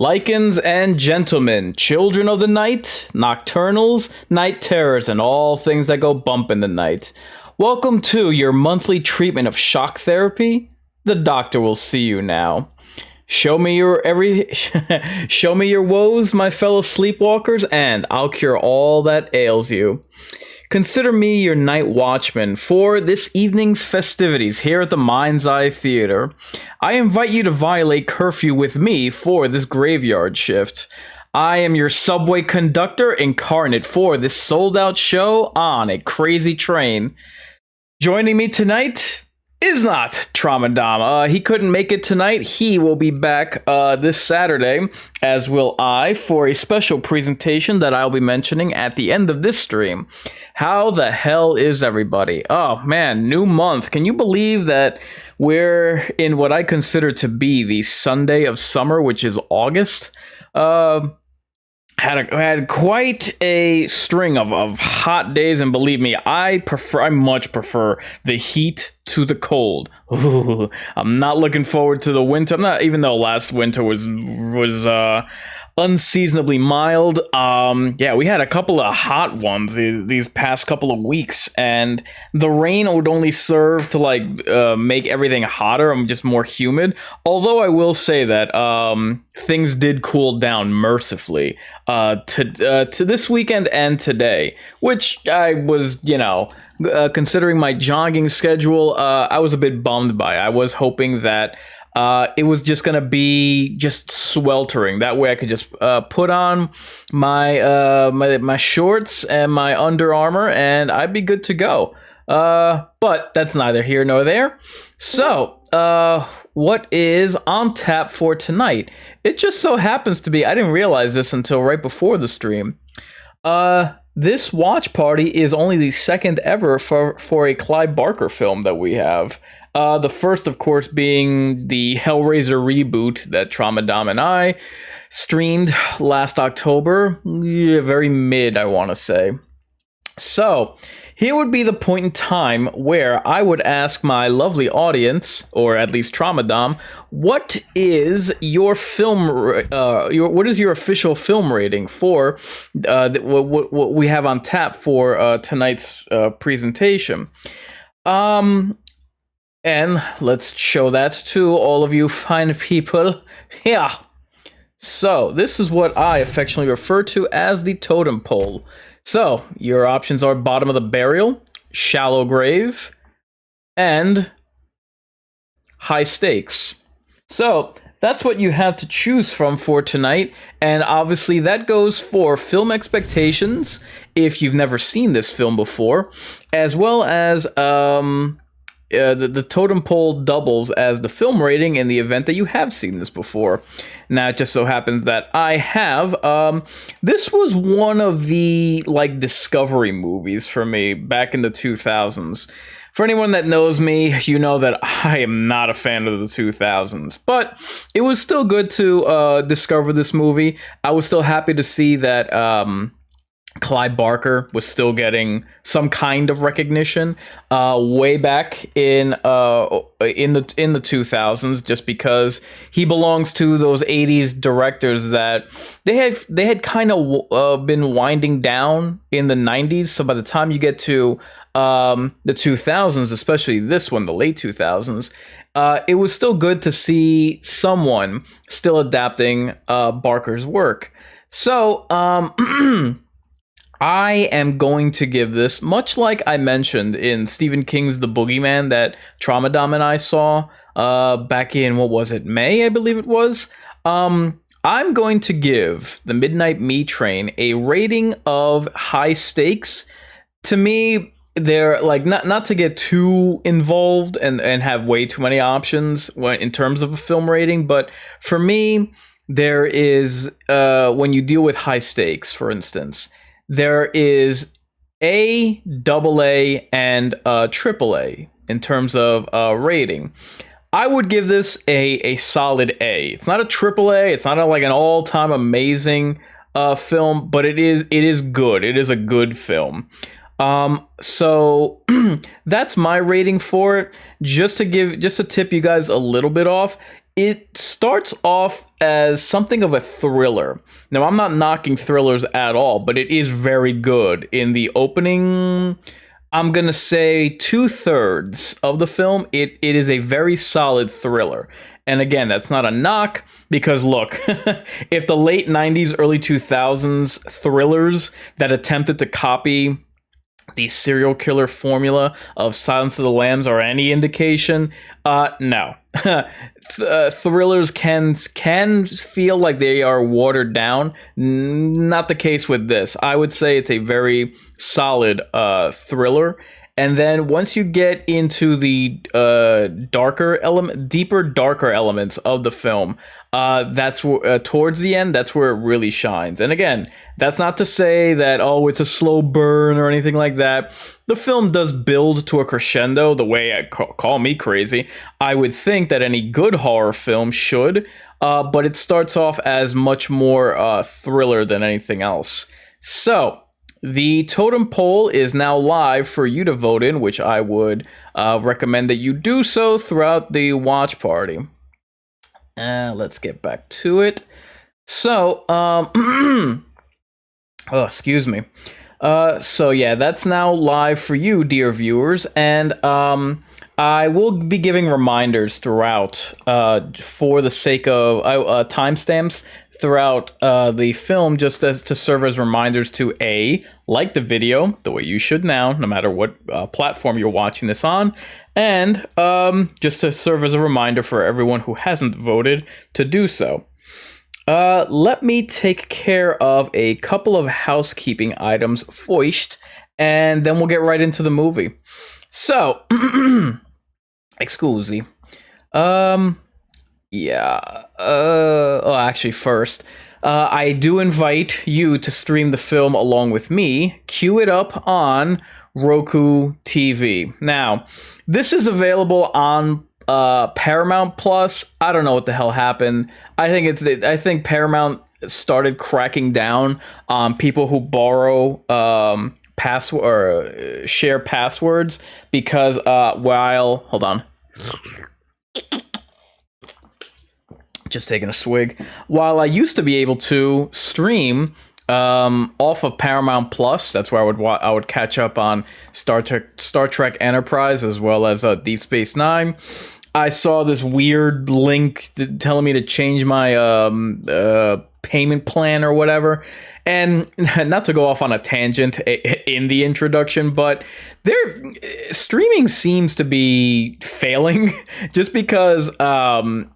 Lycans and gentlemen, children of the night, nocturnals, night terrors, and all things that go bump in the night. Welcome to your monthly treatment of shock therapy. The doctor will see you now. Show me your show me your woes, my fellow sleepwalkers, and I'll cure all that ails you. Consider me your night watchman for this evening's festivities here at the Mind's Eye Theater. I invite you to violate curfew with me for this graveyard shift. I am your subway conductor incarnate for this sold-out show on a crazy train. Joining me tonight is not Tramadama. He couldn't make it tonight. He will be back this Saturday, as will I, for a special presentation that I'll be mentioning at the end of this stream. How the hell is everybody? Oh man, new month. Can you believe that we're in what I consider to be the Sunday of summer, which is August? Had quite a string of hot days, and believe me, I much prefer the heat to the cold. Ooh, I'm not looking forward to the winter. I'm not, even though last winter was unseasonably mild. Yeah, we had a couple of hot ones these past couple of weeks, and the rain would only serve to make everything hotter and just more humid. Although I will say that things did cool down mercifully to this weekend and today, which I was, considering my jogging schedule, I was a bit bummed by. I was hoping that it was just gonna be just sweltering. That way I could just put on my shorts and my Under Armour, and I'd be good to go. But that's neither here nor there. So, what is on tap for tonight? It just so happens to be, I didn't realize this until right before the stream. This watch party is only the second ever for a Clive Barker film that we have. The first, of course, being the Hellraiser reboot that Tramadam and I streamed last October. Yeah, very mid, I want to say. So, here would be the point in time where I would ask my lovely audience, or at least Tramadam, what is your what is your official film rating for what we have on tap for tonight's presentation? And let's show that to all of you fine people. Yeah. So, this is what I affectionately refer to as the totem pole. So, your options are bottom of the burial, shallow grave, and high stakes. So, that's what you have to choose from for tonight, and obviously that goes for film expectations, if you've never seen this film before, as well as the totem pole doubles as the film rating in the event that you have seen this before. Now, it just so happens that I have. This was one of the discovery movies for me back in the 2000s. For anyone that knows me, you know that I am not a fan of the 2000s, but it was still good to discover this movie. I was still happy to see that Clive Barker was still getting some kind of recognition way back in the 2000s, just because he belongs to those 80s directors that they had kind of been winding down in the 90s. So by the time you get to the 2000s, especially this one, the late 2000s, it was still good to see someone still adapting Barker's work. So I am going to give this, much like I mentioned in Stephen King's The Boogeyman that Tramadam and I saw back in, what was it, May, I believe it was. I'm going to give The Midnight Me Train a rating of high stakes. To me, they're not to get too involved and have way too many options in terms of a film rating, but for me, there is, when you deal with high stakes, for instance, there is A, double A, and triple A in terms of rating. I would give this a solid A. It's not a triple A. It's not an all-time amazing film, but it is good. It is a good film. So that's my rating for it. Just to tip you guys a little bit off. it starts off as something of a thriller. Now, I'm not knocking thrillers at all, but it is very good. In the opening, I'm going to say 2/3 of the film, it is a very solid thriller. And again, that's not a knock, because look, if the late 90s, early 2000s thrillers that attempted to copy the serial killer formula of Silence of the Lambs are any indication, no. Thrillers can feel like they are watered down. Not the case with this. I would say it's a very solid thriller. And then once you get into the deeper, darker elements of the film, that's towards the end, that's where it really shines. And again, that's not to say that, oh, it's a slow burn or anything like that. The film does build to a crescendo, the way I call me crazy. I would think that any good horror film should, but it starts off as much more thriller than anything else. So, the totem poll is now live for you to vote in, which I would recommend that you do so throughout the watch party. Let's get back to it. So, oh, excuse me. So yeah, that's now live for you, dear viewers, and I will be giving reminders throughout for the sake of timestamps throughout the film, just as to serve as reminders to like the video the way you should now, no matter what platform you're watching this on, and just to serve as a reminder for everyone who hasn't voted to do so. Let me take care of a couple of housekeeping items first, and then we'll get right into the movie. So, excuse me. Yeah. Actually, first, I do invite you to stream the film along with me. Queue it up on Roku TV. Now, this is available on Paramount Plus. I don't know what the hell happened. I think Paramount started cracking down on people who borrow password or share passwords, because hold on. Just taking a swig. While I used to be able to stream off of Paramount Plus, that's where I would catch up on Star Trek Enterprise, as well as Deep Space Nine. I saw this weird link telling me to change my payment plan or whatever. And not to go off on a tangent in the introduction, but streaming seems to be failing, just because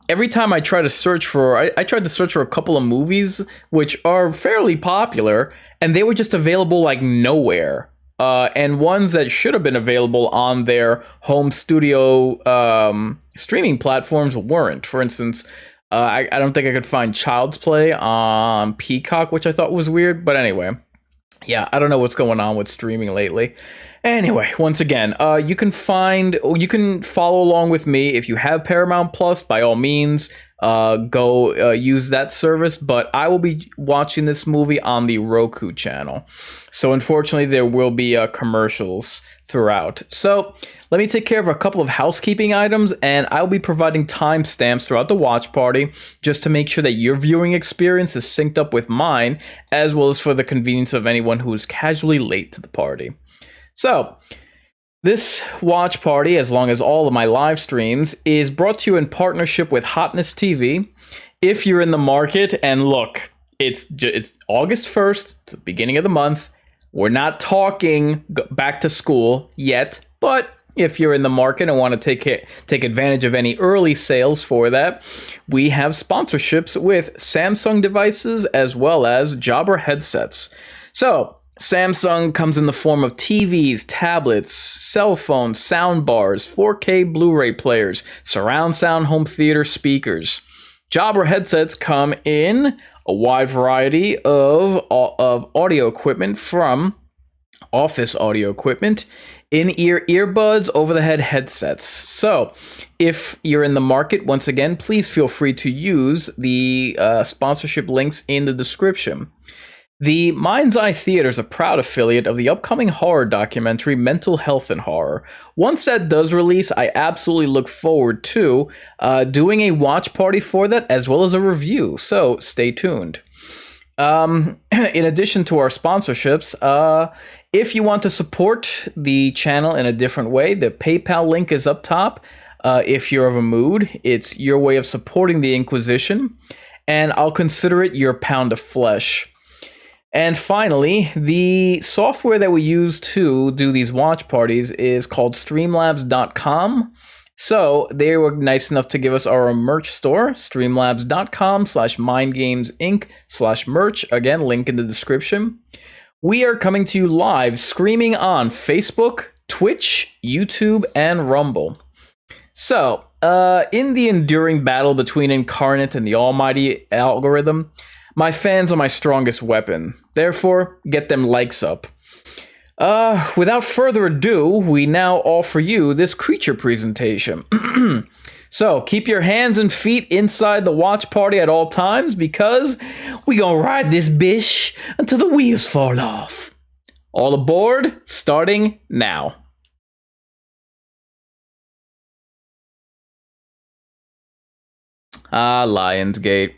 every time I try to search for, I tried to search for a couple of movies which are fairly popular, and they were just available like nowhere. And ones that should have been available on their home studio streaming platforms weren't. For instance, I don't think I could find Child's Play on Peacock, which I thought was weird. But anyway, yeah, I don't know what's going on with streaming lately. Anyway, once again, you can follow along with me if you have Paramount Plus. By all means, go use that service. But I will be watching this movie on the Roku channel, so unfortunately there will be commercials throughout. So let me take care of a couple of housekeeping items, and I'll be providing timestamps throughout the watch party, just to make sure that your viewing experience is synced up with mine, as well as for the convenience of anyone who is casually late to the party. So, this watch party, as long as all of my live streams, is brought to you in partnership with Hotness TV. If you're in the market, and look, it's August 1st, it's the beginning of the month. We're not talking back to school yet, but if you're in the market and want to take advantage of any early sales for that, we have sponsorships with Samsung devices as well as Jabra headsets. So, Samsung comes in the form of TVs, tablets, cell phones, sound bars, 4K Blu-ray players, surround sound home theater speakers. Jabra headsets come in a wide variety of audio equipment, from office audio equipment, in-ear earbuds, over-the-head headsets. So, if you're in the market, once again, please feel free to use the sponsorship links in the description. The Mind's Eye Theater is a proud affiliate of the upcoming horror documentary Mental Health and Horror. Once that does release, I absolutely look forward to doing a watch party for that as well as a review, so stay tuned. In addition to our sponsorships, if you want to support the channel in a different way, the PayPal link is up top. If you're of a mood, it's your way of supporting the Inquisition, and I'll consider it your pound of flesh. And finally, the software that we use to do these watch parties is called streamlabs.com. So they were nice enough to give us our merch store, streamlabs.com/mindgamesinc/merch. Again, link in the description. We are coming to you live, streaming on Facebook, Twitch, YouTube, and Rumble. So, in the enduring battle between Inkarnate and the almighty algorithm, my fans are my strongest weapon. Therefore, get them likes up. Without further ado, we now offer you this creature presentation. So, keep your hands and feet inside the watch party at all times, because we gonna ride this bish until the wheels fall off. All aboard, starting now. Lionsgate.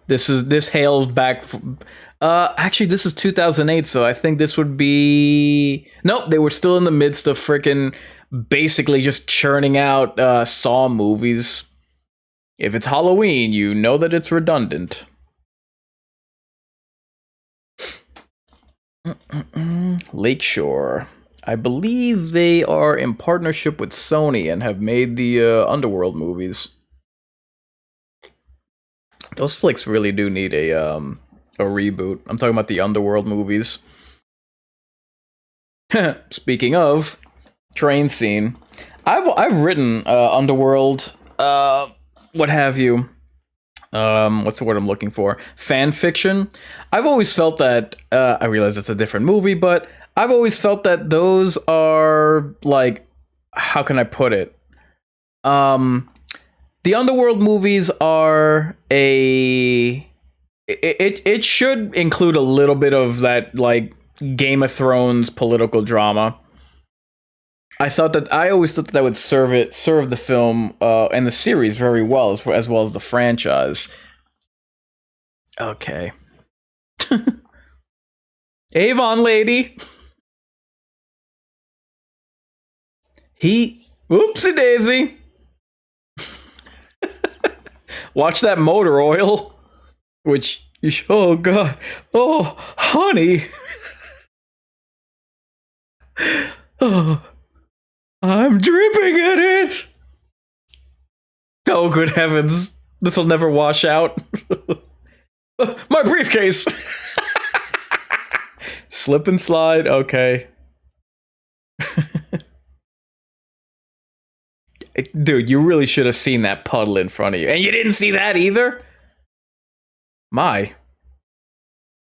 This hails back from, actually this is 2008, so I think this would be, nope, they were still in the midst of freaking basically just churning out Saw movies. If it's Halloween, you know that it's redundant. Lakeshore. I believe they are in partnership with Sony and have made the Underworld movies. Those flicks really do need a reboot. I'm talking about the Underworld movies. Speaking of train scene, I've written Underworld, what have you? What's the word I'm looking for? Fan fiction. I've always felt that I realize it's a different movie, but I've always felt that those are like, how can I put it? The Underworld movies are it should include a little bit of that, like, Game of Thrones political drama. I always thought that would serve the film and the series very well, as well as the franchise. Okay. Avon lady. Oopsie daisy. Watch that motor oil. Oh god. Oh, honey. Oh, I'm dripping in it. Oh, good heavens. This'll never wash out. My briefcase. Slip and slide. Okay. Dude, you really should have seen that puddle in front of you. And you didn't see that either? My.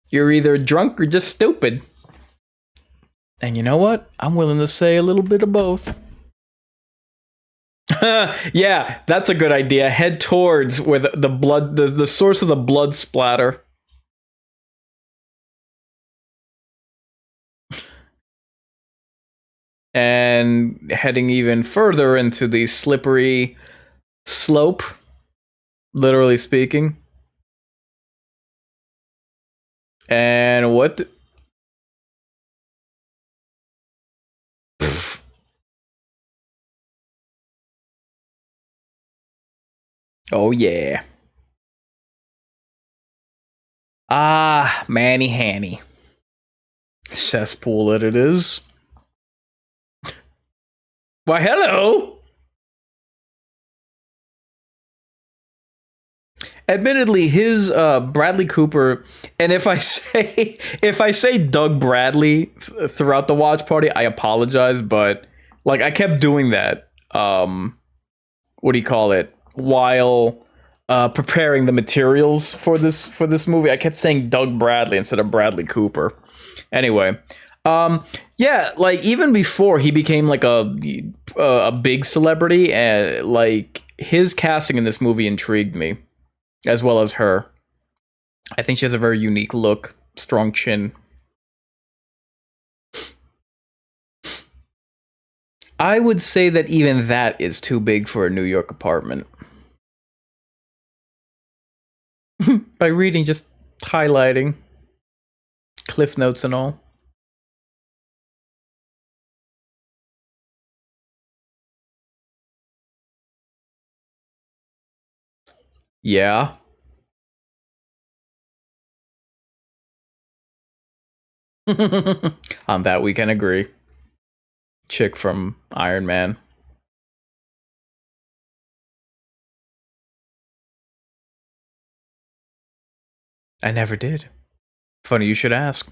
You're either drunk or just stupid. And you know what? I'm willing to say a little bit of both. Yeah, that's a good idea. Head towards where the blood, the source of the blood splatter. And heading even further into the slippery slope, literally speaking. And what? Oh yeah. Ah, Manny Hanny. Cesspool that it is. Why, hello! Admittedly, his Bradley Cooper, and if I say Doug Bradley throughout the watch party, I apologize, but like I kept doing that. What do you call it? While preparing the materials for this movie, I kept saying Doug Bradley instead of Bradley Cooper. Anyway, yeah, like even before he became like a big celebrity, and like his casting in this movie intrigued me, as well as her. I think she has a very unique look. strong chin. I would say that even that is too big for a New York apartment. By reading, just highlighting cliff notes and all. Yeah. On that we can agree. Chick from Iron Man. I never did. Funny you should ask.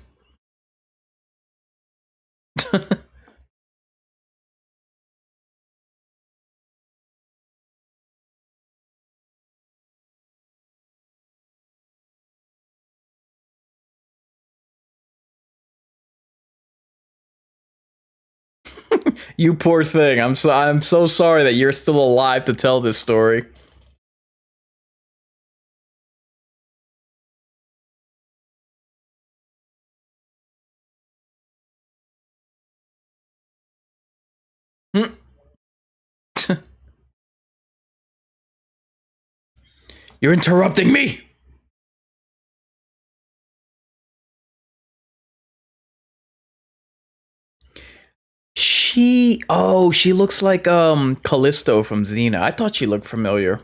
You poor thing. I'm so sorry that you're still alive to tell this story. You're interrupting me. She looks like Callisto from Xena. I thought she looked familiar.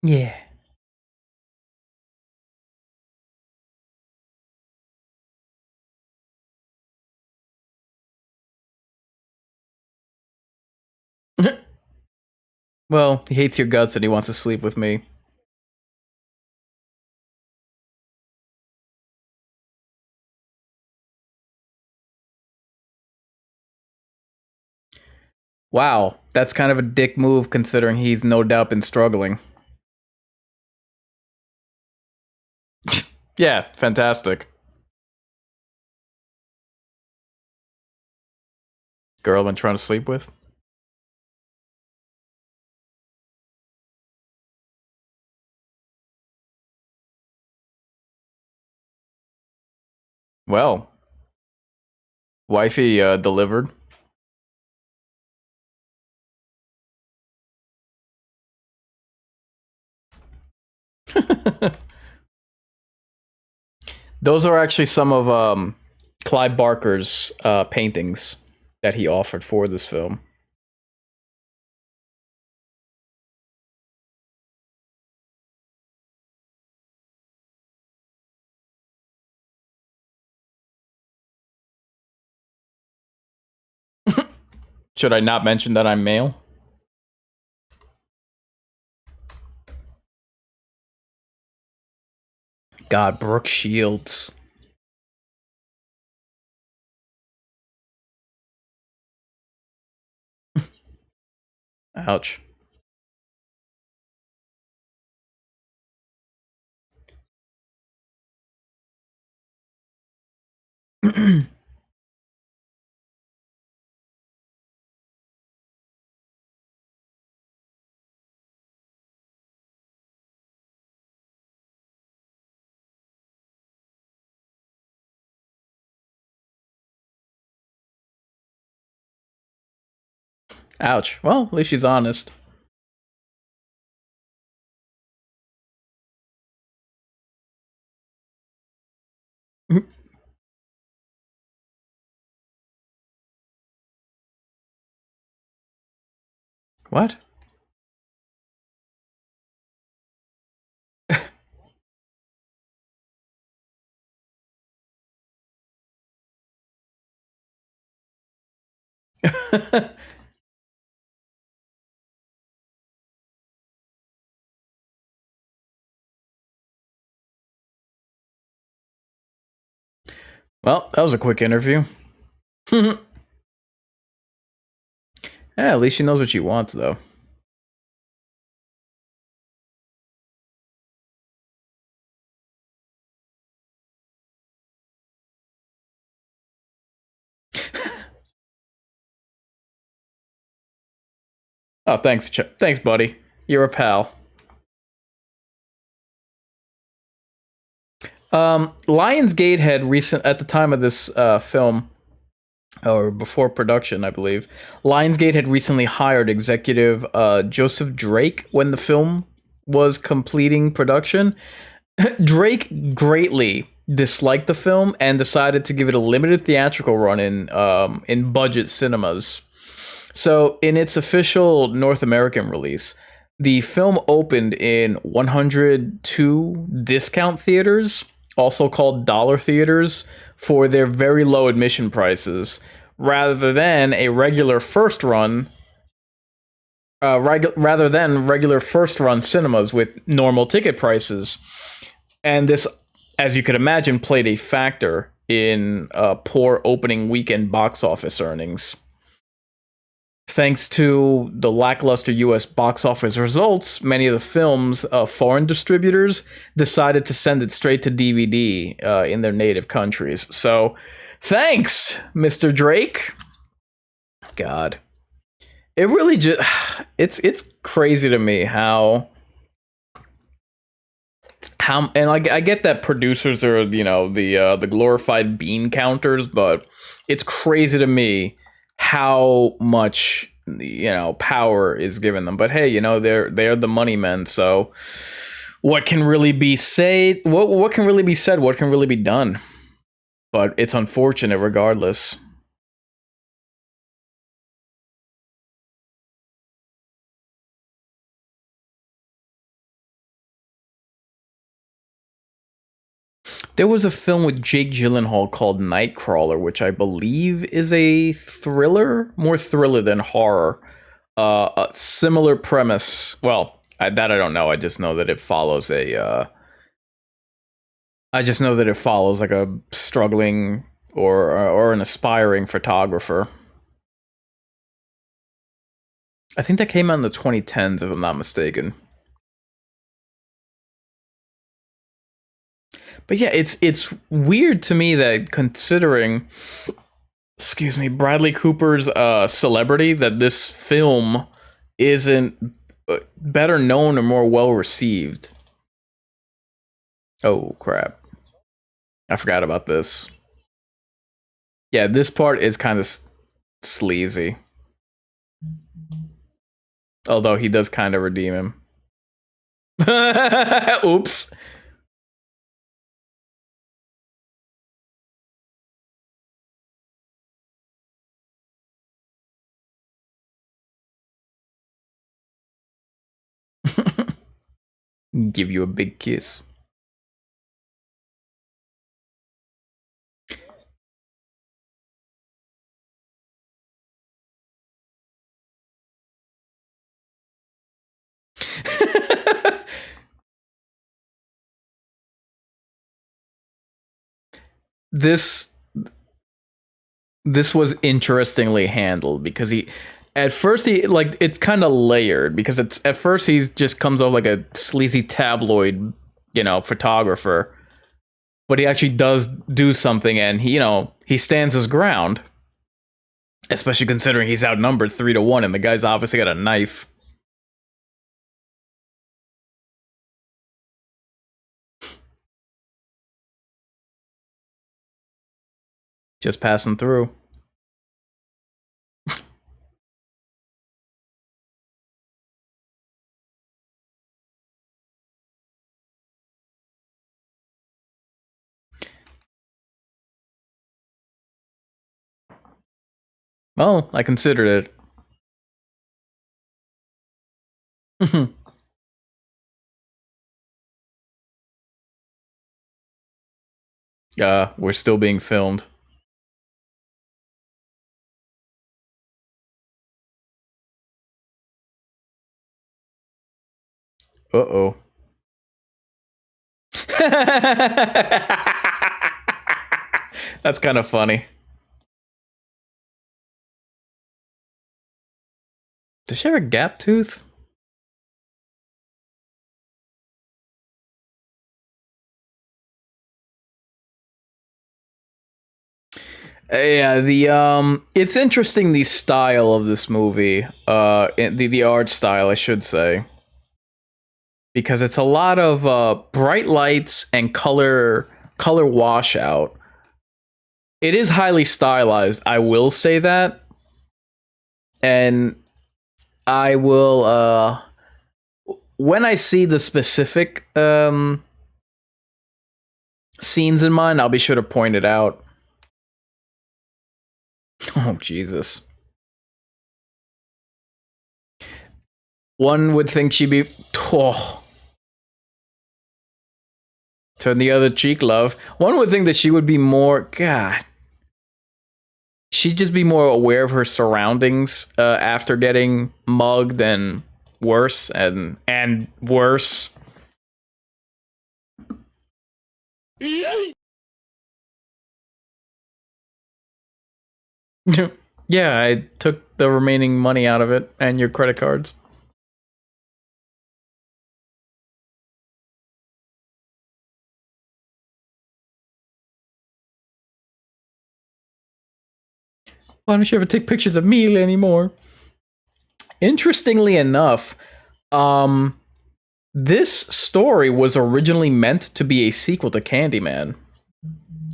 Yeah. Well, he hates your guts and he wants to sleep with me. Wow, that's kind of a dick move considering he's no doubt been struggling. Yeah, fantastic. Girl I've been trying to sleep with. Well, wifey delivered. Those are actually some of Clive Barker's paintings that he offered for this film. Should I not mention that I'm male? God, Brooke Shields. Ouch. Ouch. Well, at least she's honest. What? Well, that was a quick interview. Yeah, at least she knows what she wants, though. Oh, thanks, thanks, buddy. You're a pal. Lionsgate had recent at the time of this film, or before production, I believe. Lionsgate had recently hired executive Joseph Drake when the film was completing production. Drake greatly disliked the film and decided to give it a limited theatrical run in budget cinemas. So, in its official North American release, the film opened in 102 discount theaters, also called dollar theaters, for their very low admission prices, rather than a regular first run. Rather than regular first run cinemas with normal ticket prices. And this, as you could imagine, played a factor in poor opening weekend box office earnings. Thanks to the lackluster US box office results, many of the film's foreign distributors decided to send it straight to DVD in their native countries. So, thanks, Mr. Drake. God. It really just it's crazy to me how and I get that producers are, you know, the glorified bean counters, but it's crazy to me how much, you know, power is given them. But hey, you know, they're the money men, so what can really be said? What can really be said? What can really be done? But it's unfortunate regardless. There was a film with Jake Gyllenhaal called Nightcrawler, which I believe is a thriller, more thriller than horror. A similar premise. Well, that I don't know. I just know that it follows a. I just know that it follows like a struggling or an aspiring photographer. I think that came out in the 2010s, if I'm not mistaken. But yeah, it's weird to me that considering, excuse me, Bradley Cooper's celebrity, that this film isn't better known or more well received. Oh crap! I forgot about this. Yeah, this part is kind of sleazy. Although he does kind of redeem him. Oops. Give you a big kiss. this this was interestingly handled because he at first he like it's kind of layered because it's at first he just comes off like a sleazy tabloid, you know, photographer, but he actually does do something and he, you know, he stands his ground, especially considering he's outnumbered 3-1 and the guy's obviously got a knife. Just passing through. Well, I considered it. We're still being filmed. Uh-oh. That's kind of funny. Does she have a gap tooth? Yeah, it's interesting the style of this movie, the art style, I should say, because it's a lot of bright lights and color washout. It is highly stylized, I will say that, and I will when I see the specific scenes in mind, I'll be sure to point it out. Oh Jesus! One would think she'd be. Oh, turn the other cheek, love. One would think that she would be more. God, she'd just be more aware of her surroundings after getting mugged and worse and worse. Yeah, I took the remaining money out of it and your credit cards. Why don't you ever take pictures of me anymore? Interestingly enough, this story was originally meant to be a sequel to Candyman,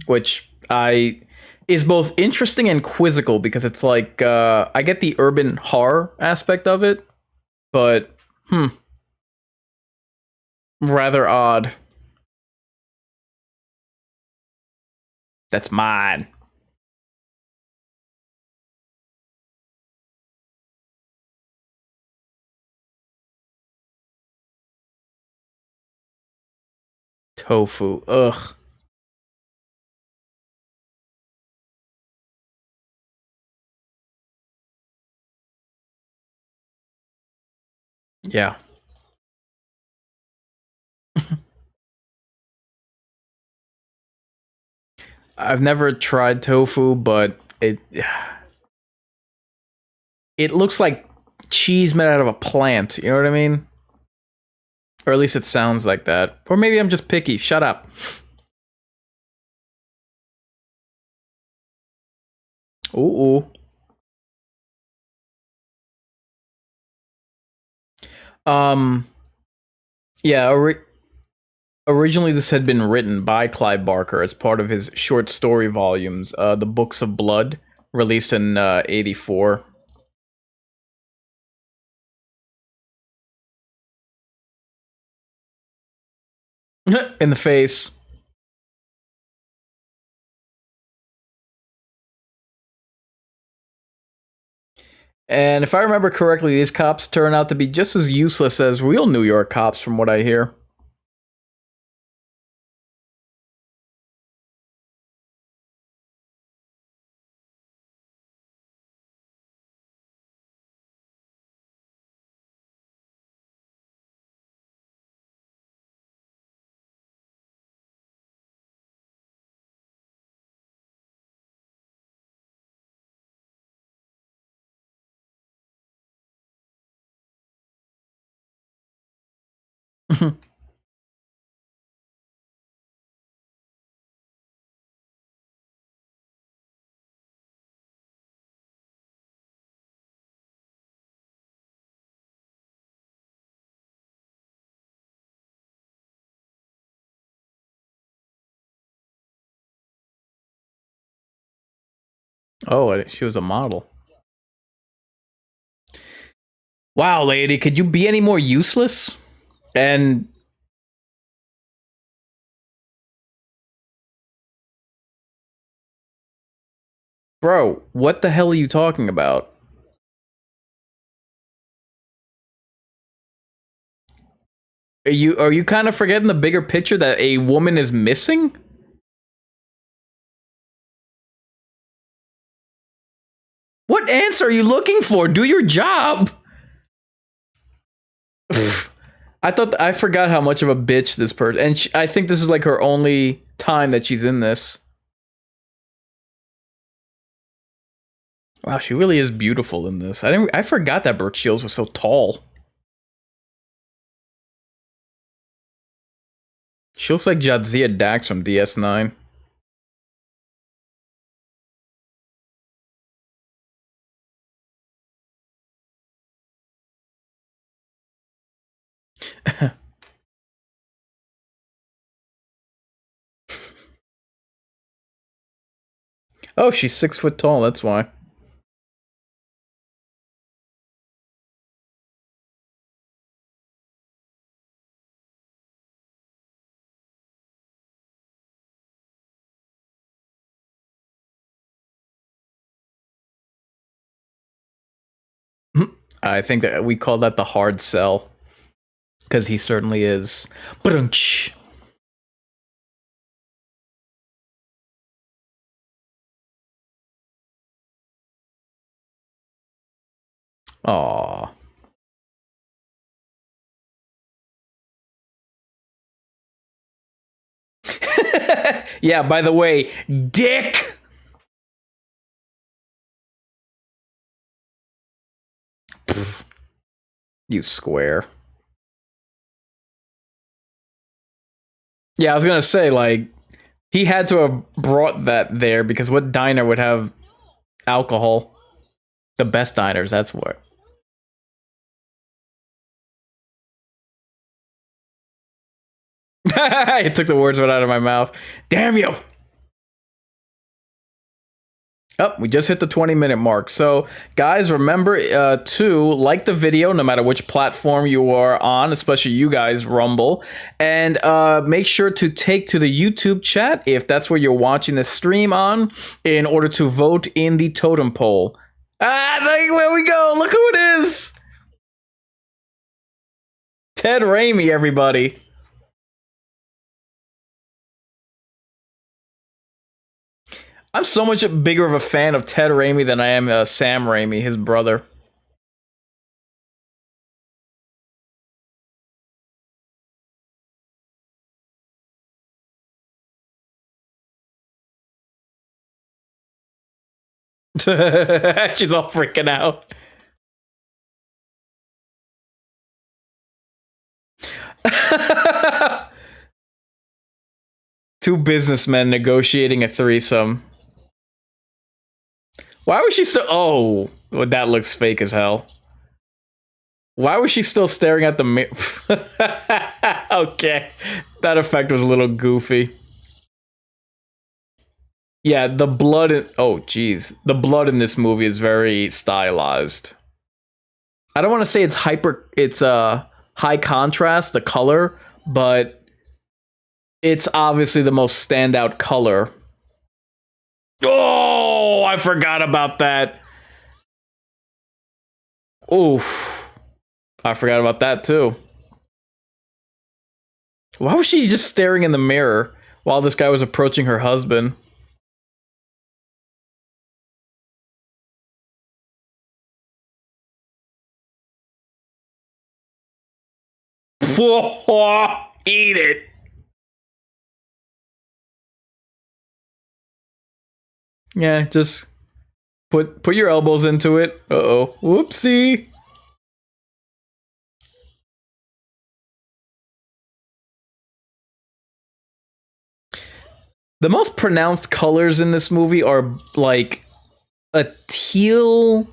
which I is both interesting and quizzical because it's like I get the urban horror aspect of it, but rather odd. That's mine. Tofu. Ugh. Yeah. I've never tried tofu, but it looks like cheese made out of a plant. You know what I mean? Or at least it sounds like that. Or maybe I'm just picky. Shut up. Ooh. Um. Yeah. Originally, this had been written by Clive Barker as part of his short story volumes, The Books of Blood, released in '84. In the face. And if I remember correctly, these cops turn out to be just as useless as real New York cops, from what I hear. Oh, she was a model. Wow, lady, could you be any more useless? And bro, what the hell are you talking about? Are you kind of forgetting the bigger picture that a woman is missing? What answer are you looking for? Do your job. I forgot how much of a bitch this person, and I think this is like her only time that she's in this. Wow, she really is beautiful in this. I forgot that Brooke Shields was so tall. She looks like Jadzia Dax from DS9. Oh, she's 6 foot tall. That's why. I think that we call that the hard sell because he certainly is. Brunch. Aww. Yeah, by the way, dick! Pfft, you square. Yeah, I was gonna say, like, he had to have brought that there because what diner would have alcohol? The best diners, that's what. It took the words right out of my mouth. Damn you! Oh, we just hit the 20-minute mark. So, guys, remember to like the video, no matter which platform you are on, especially you guys, Rumble. And make sure to take to the YouTube chat, if that's where you're watching the stream on, in order to vote in the totem poll. Ah, there we go. Look who it is. Ted Raimi, everybody. I'm so much bigger of a fan of Ted Raimi than I am Sam Raimi, his brother. She's all freaking out. Two businessmen negotiating a threesome. Why was she still? Oh, well, that looks fake as hell. Why was she still staring at the mirror? Okay, that effect was a little goofy. Yeah, the blood. Oh, geez, the blood in this movie is very stylized. I don't want to say it's hyper. It's high contrast, the color, but it's obviously the most standout color. Oh, I forgot about that. Oof. I forgot about that too. Why was she just staring in the mirror while this guy was approaching her husband? Eat it. Yeah, just put your elbows into it. Uh-oh. Whoopsie. The most pronounced colors in this movie are like a teal-ish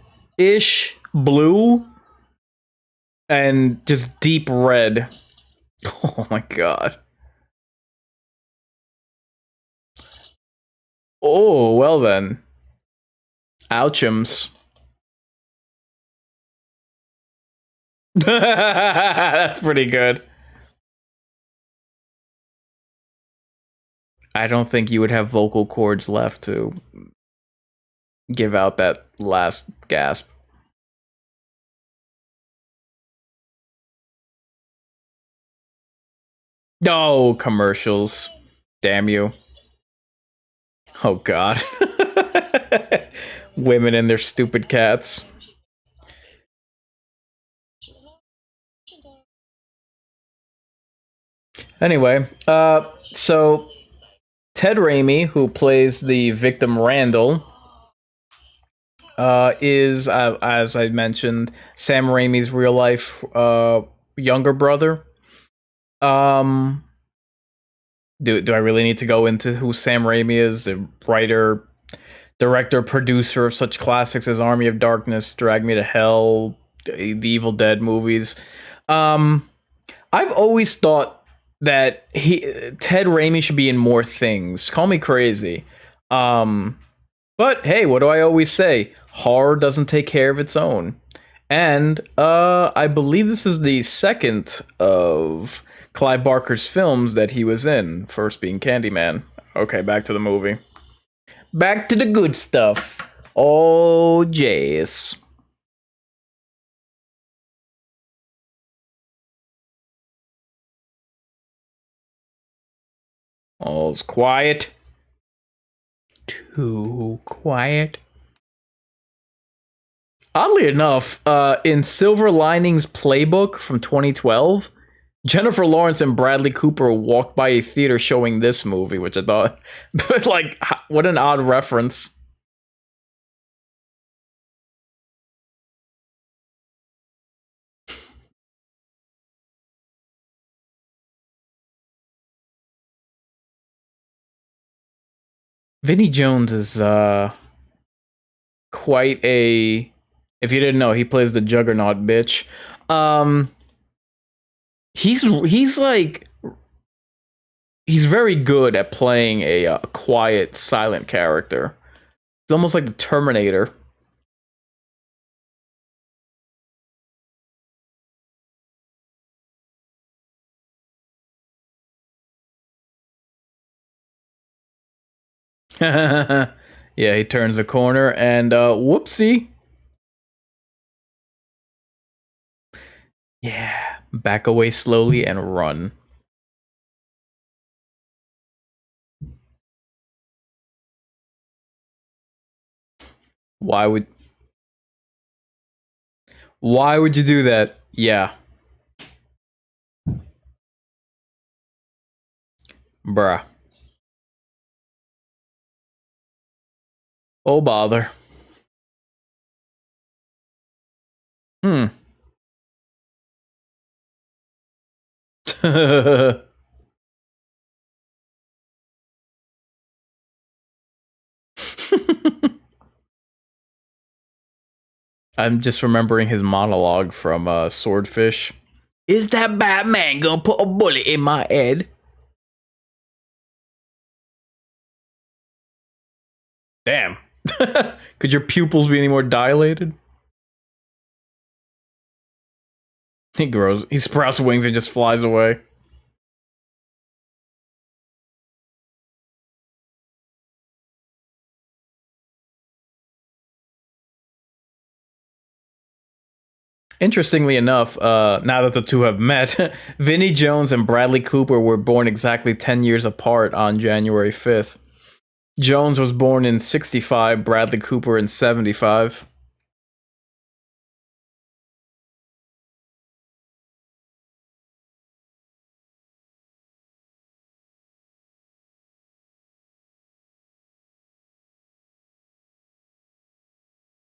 blue and just deep red. Oh my god. Oh, well then. Ouchums. That's pretty good. I don't think you would have vocal cords left to give out that last gasp. No, commercials. Damn you. Oh god. Women and their stupid cats. Anyway, so Ted Raimi, who plays the victim Randall, is, as I mentioned, Sam Raimi's real life younger brother. Do I really need to go into who Sam Raimi is? The writer, director, producer of such classics as Army of Darkness, Drag Me to Hell, the Evil Dead movies. I've always thought that Ted Raimi should be in more things. Call me crazy. Um, but hey, what do I always say? Horror doesn't take care of its own. And I believe this is the second of Clive Barker's films that he was in, first being Candyman. Okay, back to the movie. Back to the good stuff. Oh, Jace. All's quiet. Too quiet. Oddly enough, in Silver Linings Playbook from 2012, Jennifer Lawrence and Bradley Cooper walked by a theater showing this movie, which I thought, but like, what an odd reference. Vinnie Jones is quite a. If you didn't know, he plays the Juggernaut bitch. Um, he's like he's very good at playing a quiet, silent character. It's almost like the Terminator. Yeah, he turns a corner and whoopsie. Yeah, back away slowly and run. Why would Why would you do that? Yeah, bruh. Oh bother. Hmm. I'm just remembering his monologue from Swordfish. Is that Batman gonna put a bullet in my head? Damn. Could your pupils be any more dilated? He sprouts wings and just flies away. Interestingly enough, now that the two have met, Vinnie Jones and Bradley Cooper were born exactly 10 years apart on January 5th. Jones was born in 65, Bradley Cooper in 75.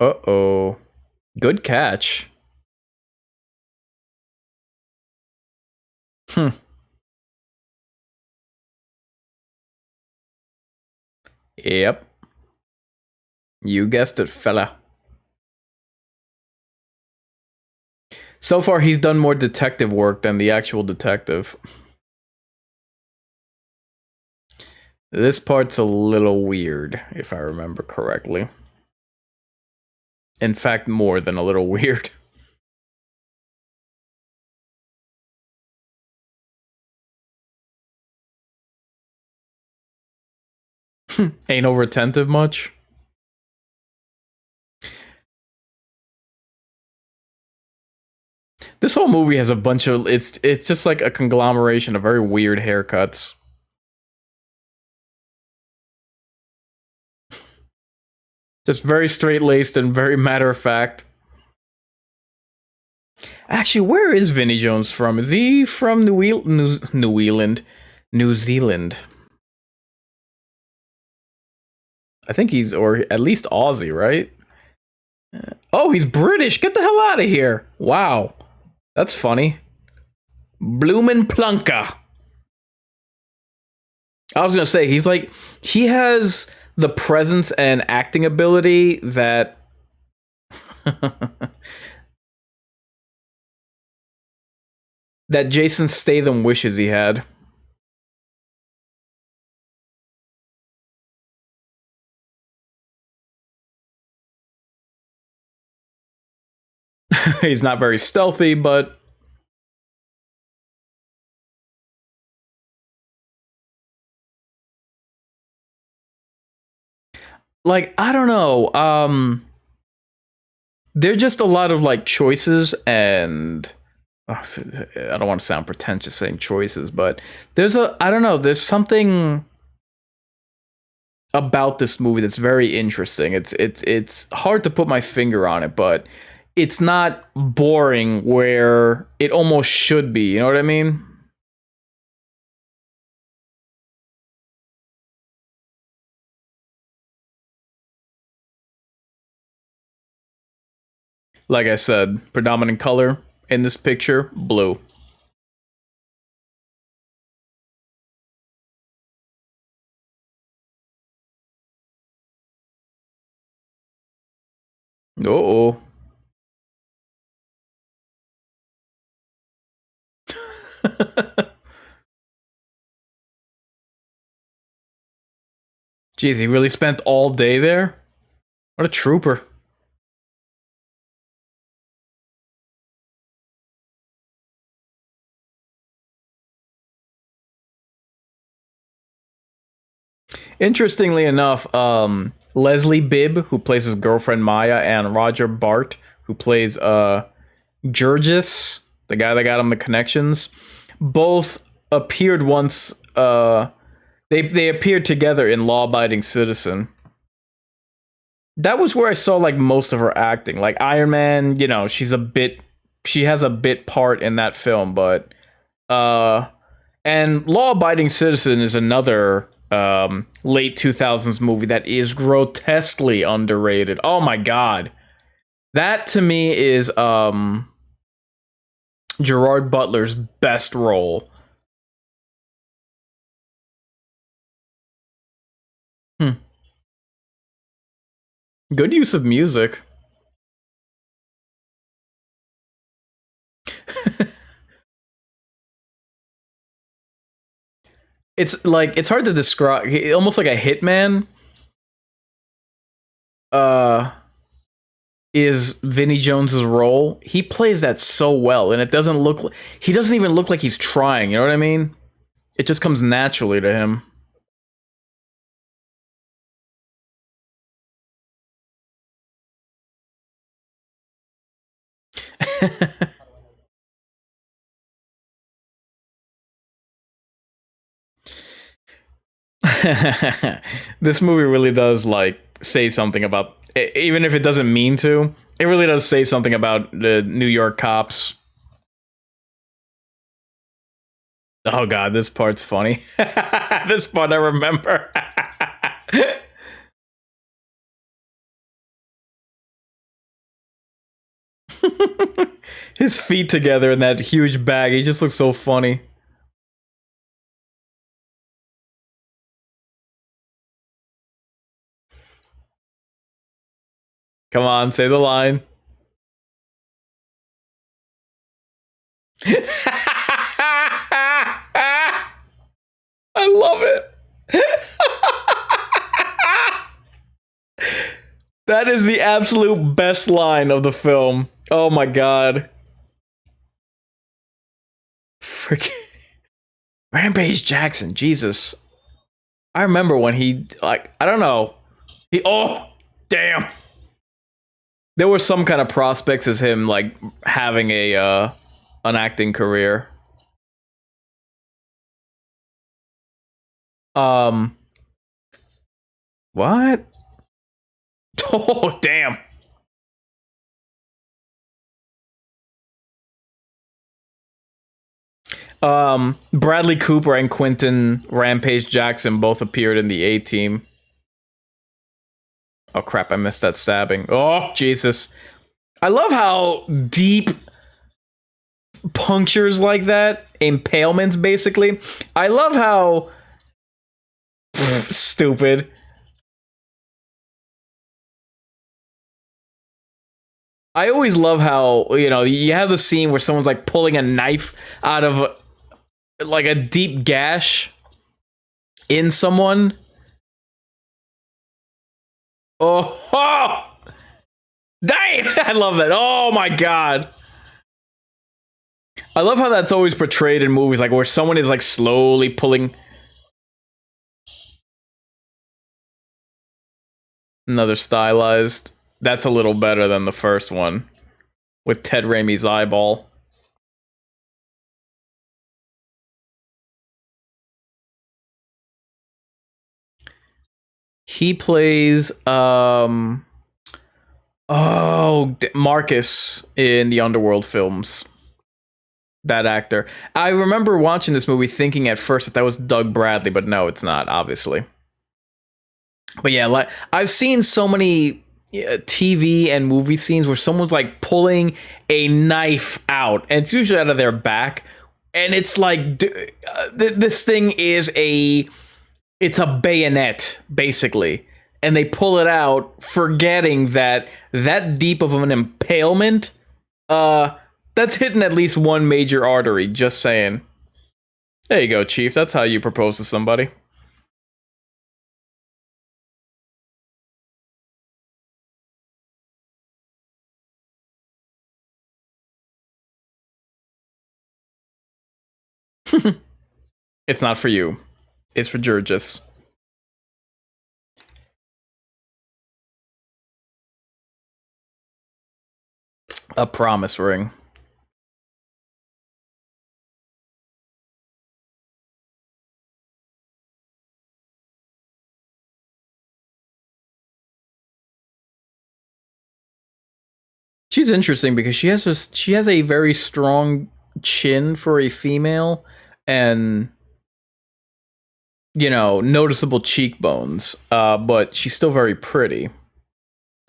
Uh-oh. Good catch. Hmm. Yep. You guessed it, fella. So far, he's done more detective work than the actual detective. This part's a little weird, if I remember correctly. In fact, more than a little weird. Ain't over attentive much. This whole movie has a bunch of it's just like a conglomeration of very weird haircuts. Just very straight laced and very matter of fact. Actually, where is Vinnie Jones from? Is he from New Zealand? I think he's, or at least Aussie, right? Oh, he's British. Get the hell out of here. Wow. That's funny. Bloomin' Plunka. I was gonna say, he has the presence and acting ability that that Jason Statham wishes he had. He's not very stealthy, but like I don't know. There're just a lot of like choices and I don't want to sound pretentious saying choices, but I don't know, there's something about this movie that's very interesting. It's hard to put my finger on it, but it's not boring where it almost should be. You know what I mean? Like I said, predominant color in this picture, blue. Uh-oh. Jeez, he really spent all day there? What a trooper. Interestingly enough, Leslie Bibb, who plays his girlfriend Maya, and Roger Bart, who plays Jurgis, the guy that got him the connections, both appeared once. They appeared together in Law Abiding Citizen. That was where I saw like most of her acting. Like Iron Man, you know, she has a bit part in that film, but and Law Abiding Citizen is another late 2000s movie that is grotesquely underrated. Oh my god. That to me is Gerard Butler's best role. Hmm. Good use of music. It's like it's hard to describe. Almost like a hitman. Uh, is Vinnie Jones's role? He plays that so well, and it doesn't look. He doesn't even look like he's trying. You know what I mean? It just comes naturally to him. This movie really does like say something about, even if it doesn't mean to. It really does say something about the New York cops. Oh god, this part's funny. This part I remember. His feet together in that huge bag. He just looks so funny. Come on, say the line. I love it. That is the absolute best line of the film. Oh my god. Freaking Rampage Jackson, Jesus. I remember when he like I don't know. Oh damn. There were some kind of prospects as him like having a an acting career. Um what? Oh damn. Bradley Cooper and Quentin Rampage Jackson both appeared in the A Team. Oh crap, I missed that stabbing. Oh Jesus. I love how deep punctures like that, impalements basically. I love how stupid. I always love how, you have the scene where someone's like pulling a knife out of like a deep gash in someone. Oh, dang! I love that. Oh my god. I love how that's always portrayed in movies, like where someone is like slowly pulling. Another stylized. That's a little better than the first one with Ted Raimi's eyeball. He plays Marcus in the Underworld films. That actor. I remember watching this movie thinking at first that was Doug Bradley, but no, it's not, obviously. But yeah, like I've seen so many TV and movie scenes where someone's like pulling a knife out, and it's usually out of their back, and it's like this thing is it's a bayonet basically, and they pull it out, forgetting that deep of an impalement, that's hitting at least one major artery. Just saying. There you go, Chief. That's how you propose to somebody. It's not for you. It's for Georges. A promise ring. She's interesting because she has a very strong chin for a female, and noticeable cheekbones. But she's still very pretty.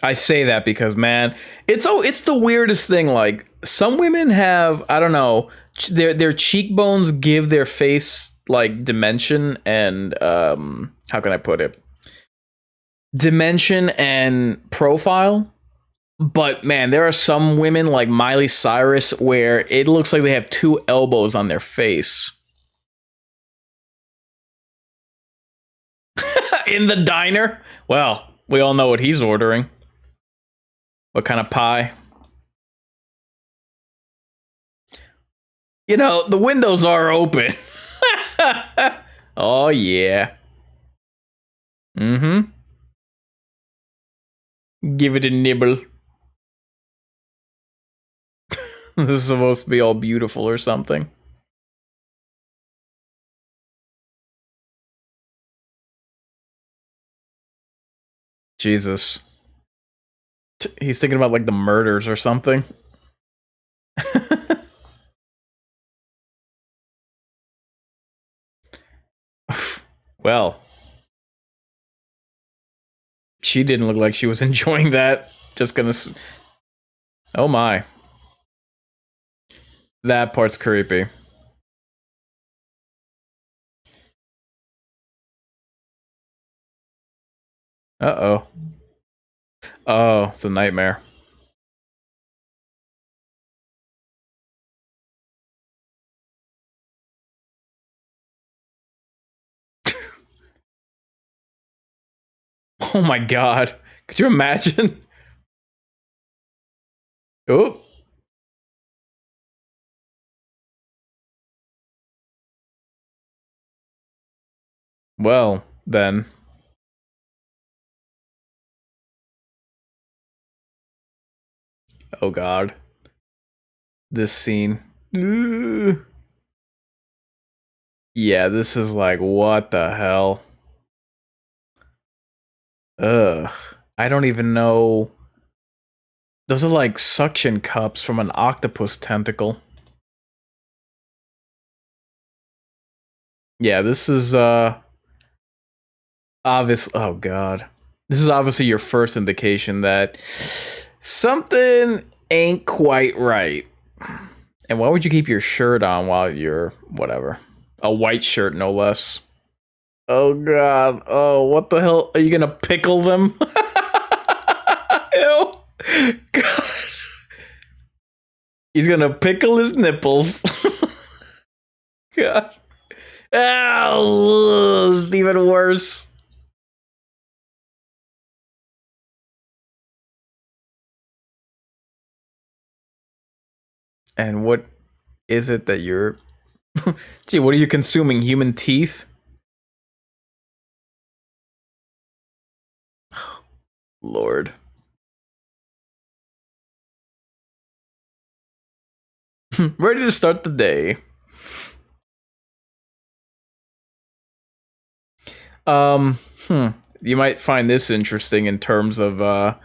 I say that because, man, it's the weirdest thing. Like, some women have, I don't know, their cheekbones give their face like dimension and how can I put it? Dimension and profile. But man, there are some women like Miley Cyrus where it looks like they have two elbows on their face. In the diner? Well, we all know what he's ordering. What kind of pie? The windows are open. Oh, yeah. Mm-hmm. Give it a nibble. This is supposed to be all beautiful or something. Jesus. He's thinking about like the murders or something. Well, she didn't look like she was enjoying that. Just gonna. Oh my. That part's creepy. Uh-oh. Oh, it's a nightmare. Oh my god. Could you imagine? Oh. Well, then. Oh god. This scene. Ugh. Yeah, this is like, what the hell? Ugh. I don't even know. Those are like suction cups from an octopus tentacle. Yeah, this is obvious. Oh god. This is obviously your first indication that something ain't quite right. And why would you keep your shirt on while you're whatever? A white shirt, no less. Oh god. Oh, what the hell? Are you gonna pickle them? Ew. God. He's gonna pickle his nipples. God. Oh, even worse. And what is it that you're... Gee, what are you consuming? Human teeth? Lord. Ready to start the day. Um, hmm. You might find this interesting in terms of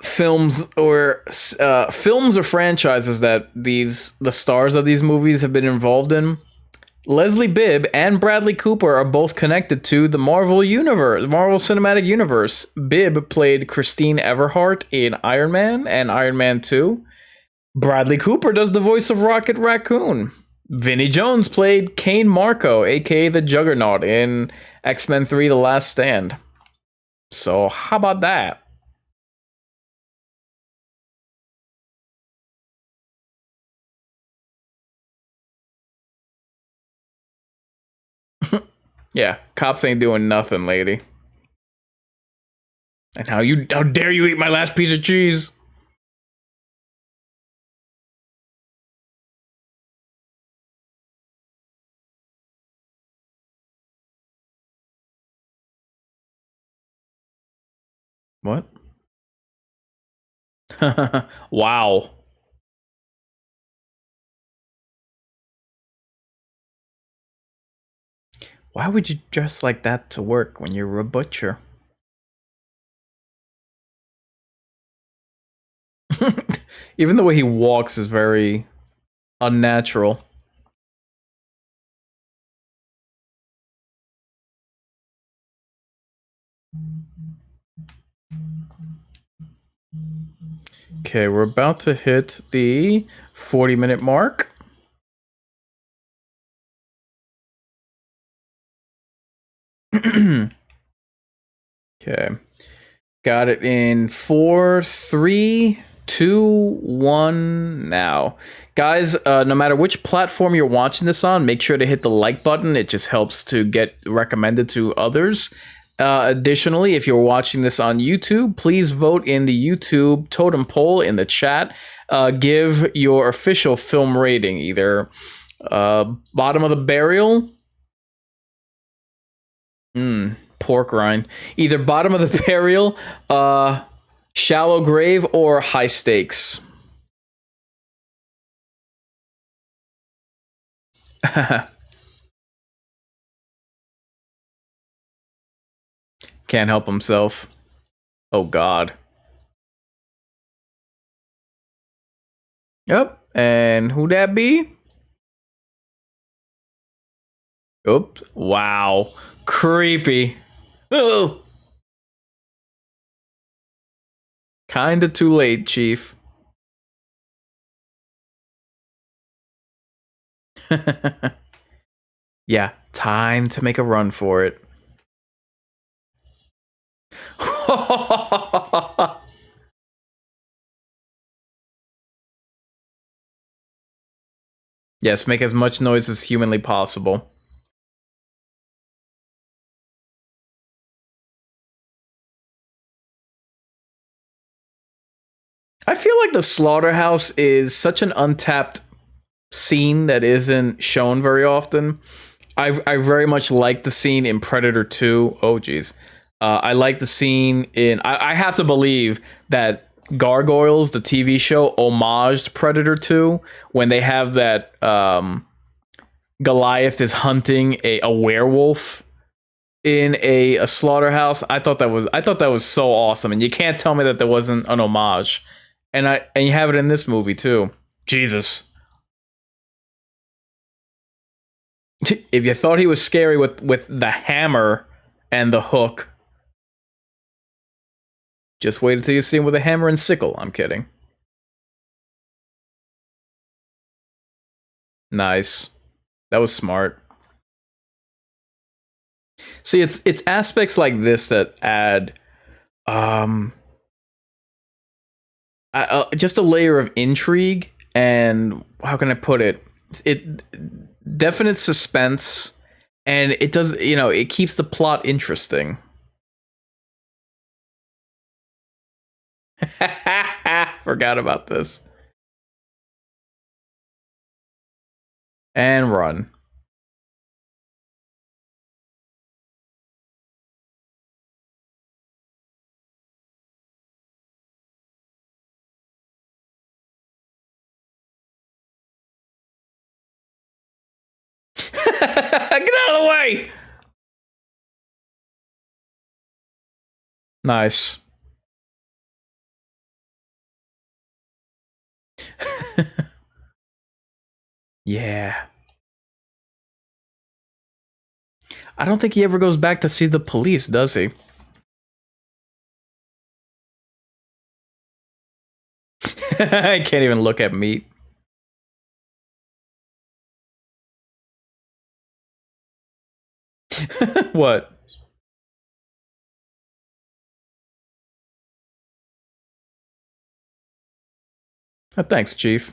films or franchises that the stars of these movies have been involved in. Leslie Bibb and Bradley Cooper are both connected to the Marvel universe, Marvel Cinematic Universe. Bibb played Christine Everhart in Iron Man and Iron Man 2. Bradley Cooper does the voice of Rocket Raccoon. Vinnie Jones played Kane Marco, aka the Juggernaut, in X-Men 3: The Last Stand. So, how about that? Yeah, cops ain't doing nothing, lady. And how dare you eat my last piece of cheese? What? Wow. Why would you dress like that to work when you're a butcher? Even the way he walks is very unnatural. Okay, we're about to hit the 40-minute mark. Okay. Got it in 4, 3, 2, 1 now. Guys, no matter which platform you're watching this on, make sure to hit the like button. It just helps to get recommended to others. Additionally, if you're watching this on YouTube, please vote in the YouTube totem poll in the chat. Give your official film rating, either bottom of the barrel. Pork rind. Either bottom of the barrel, shallow grave, or high stakes. Can't help himself. Oh God. Yep. And who that be? Oops. Wow. Creepy. Oh. Kinda too late, Chief. Yeah, time to make a run for it. Yes, make as much noise as humanly possible. I feel like the slaughterhouse is such an untapped scene that isn't shown very often. I very much like the scene in Predator 2. Oh, geez. I like the scene in... I have to believe that Gargoyles, the TV show, homaged Predator 2 when they have that Goliath is hunting a werewolf in a slaughterhouse. I thought that was so awesome, and you can't tell me that there wasn't an homage. And you have it in this movie too. Jesus. If you thought he was scary with the hammer and the hook, just wait until you see him with a hammer and sickle. I'm kidding. Nice. That was smart. See, it's aspects like this that add just a layer of intrigue and how can I put it? It definite suspense, and it does, you know, it keeps the plot interesting. Forgot about this. And run. Get out of the way! Nice. Yeah. I don't think he ever goes back to see the police, does he? I can't even look at meat. What? Thanks, Chief.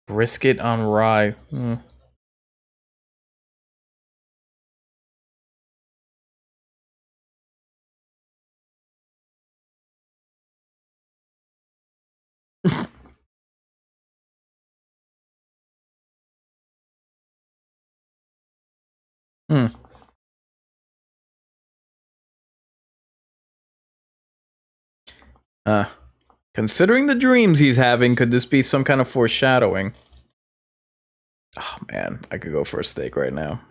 Brisket on rye. Hmm. Uh, Considering the dreams he's having, could this be some kind of foreshadowing? Oh man, I could go for a steak right now.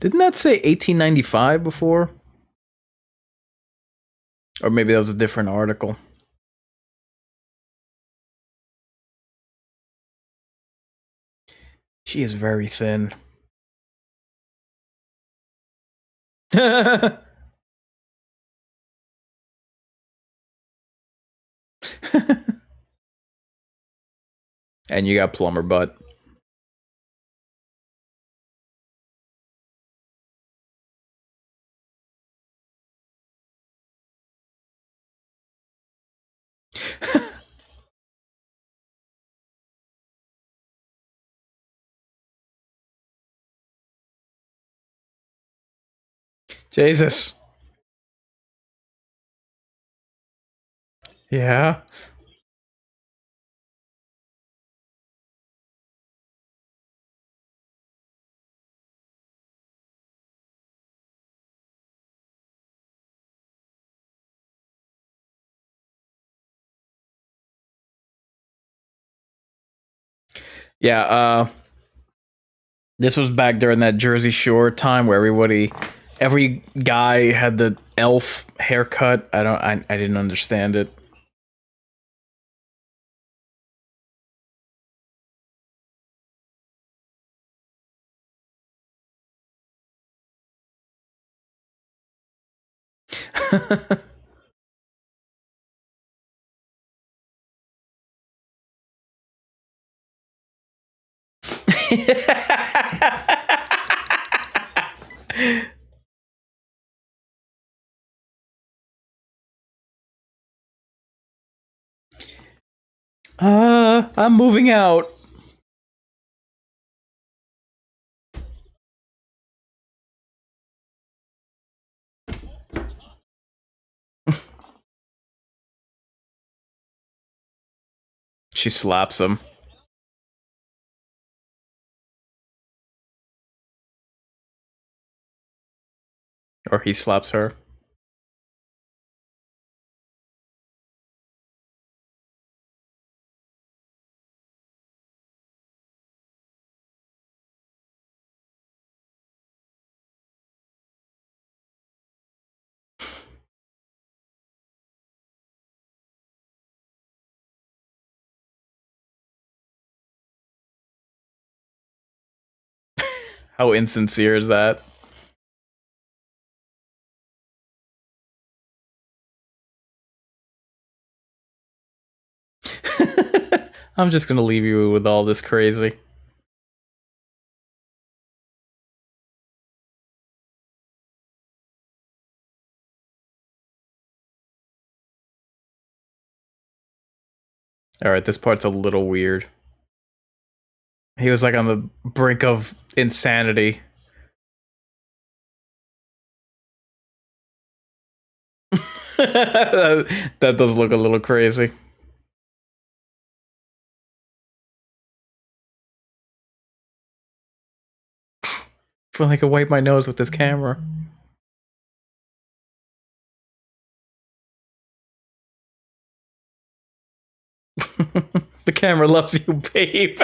Didn't that say 1895 before? Or maybe that was a different article. She is very thin. And you got plumber butt. Jesus. Yeah. Yeah, this was back during that Jersey Shore time where every guy had the elf haircut. I didn't understand it. I'm moving out. She slaps him. Or he slaps her. How insincere is that? I'm just gonna leave you with all this crazy. Alright, this part's a little weird. He was like on the brink of insanity. That does look a little crazy. If only I could wipe my nose with this camera. The camera loves you, babe.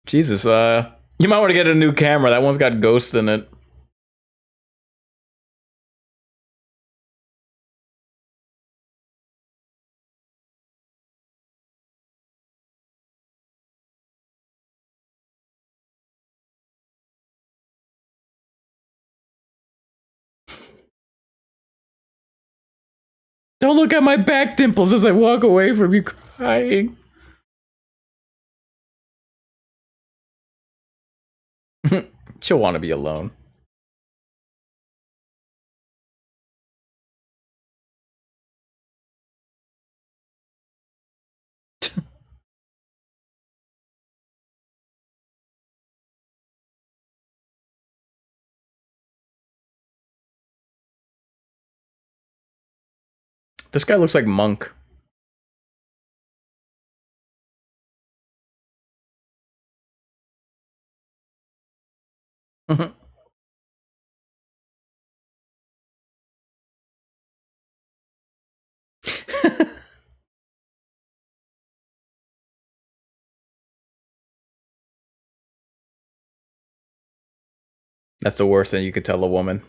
Jesus, you might want to get a new camera. That one's got ghosts in it. Don't look at my back dimples as I walk away from you crying. She'll want to be alone. This guy looks like Monk. That's the worst thing you could tell a woman.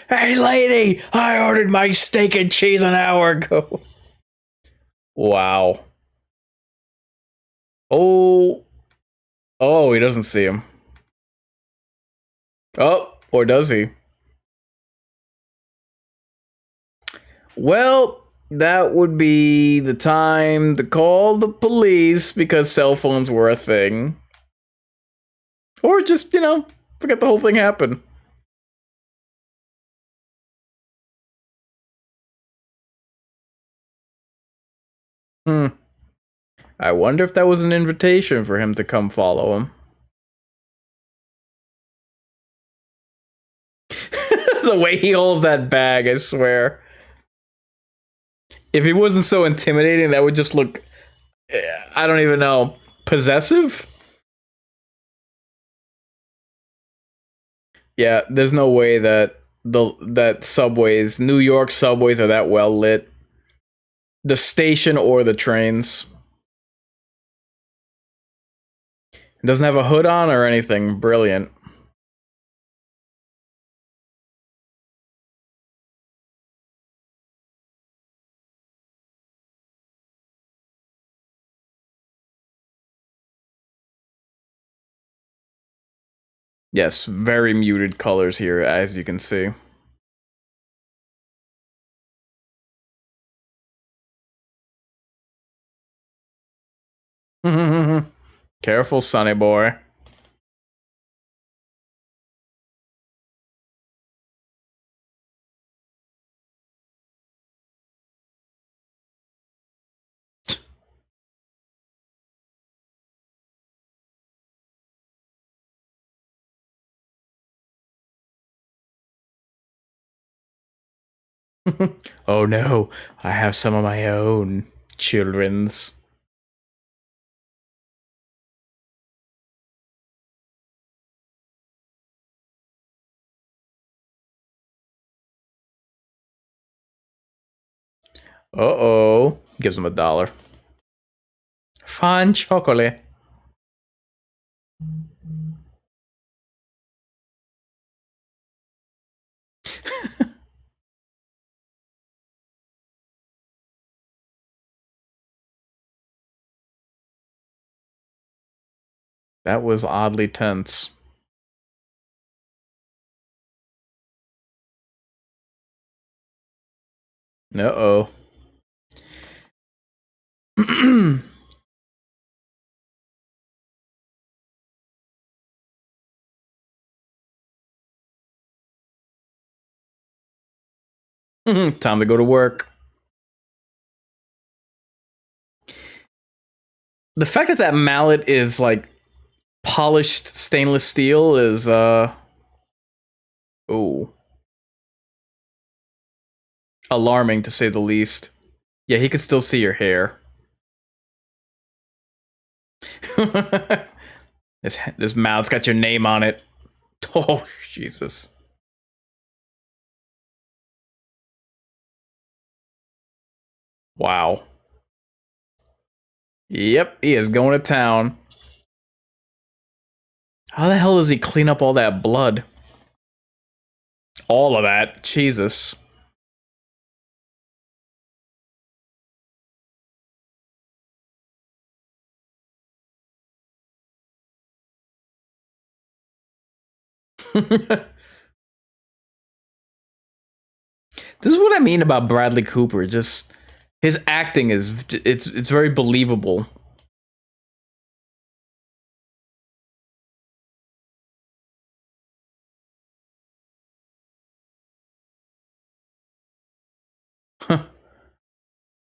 Hey, lady, I ordered my steak and cheese an hour ago. Wow. Oh. Oh, he doesn't see him. Oh, or does he? Well, that would be the time to call the police because cell phones were a thing. Or just, forget the whole thing happened. I wonder if that was an invitation for him to come follow him. The way he holds that bag, I swear. If he wasn't so intimidating, that would just look, I don't even know, possessive? Yeah, there's no way that New York subways are that well lit. The station or the trains. It doesn't have a hood on or anything. Brilliant. Yes, very muted colors here, as you can see. Careful, sonny boy. Oh no, I have some of my own children's. Uh-oh. Gives him $1. Fine chocolate. That was oddly tense. Uh-oh. Time to go to work. The fact that that mallet is like polished stainless steel is oh, alarming to say the least. Yeah, he could still see your hair. This mouth's got your name on it. Oh, Jesus. Wow. Yep, he is going to town. How the hell does he clean up all that blood? All of that? Jesus. This is what I mean about Bradley Cooper. Just his acting is it's very believable.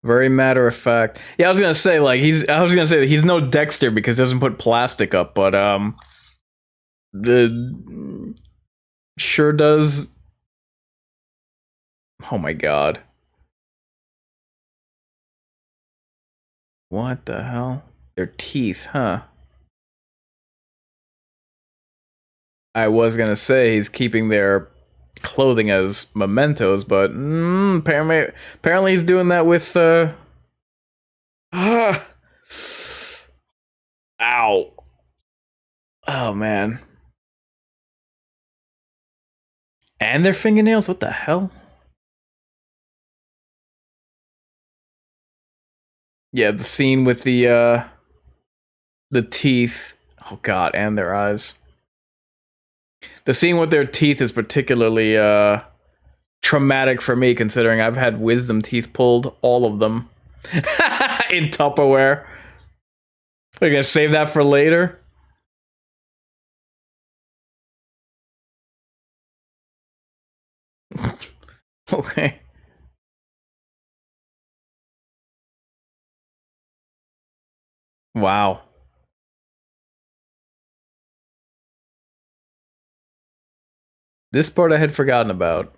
Very matter of fact. Yeah, I was gonna say like I was gonna say that he's no Dexter because he doesn't put plastic up, but the sure does. Oh my god. What the hell? Their teeth, huh? I was gonna say he's keeping their clothing as mementos, but apparently he's doing that with ow. Oh man. And their fingernails, what the hell? Yeah, the scene with the teeth. Oh god, and their eyes. The scene with their teeth is particularly traumatic for me considering I've had wisdom teeth pulled, all of them. In Tupperware. We're gonna save that for later. Okay. Wow. This part I had forgotten about.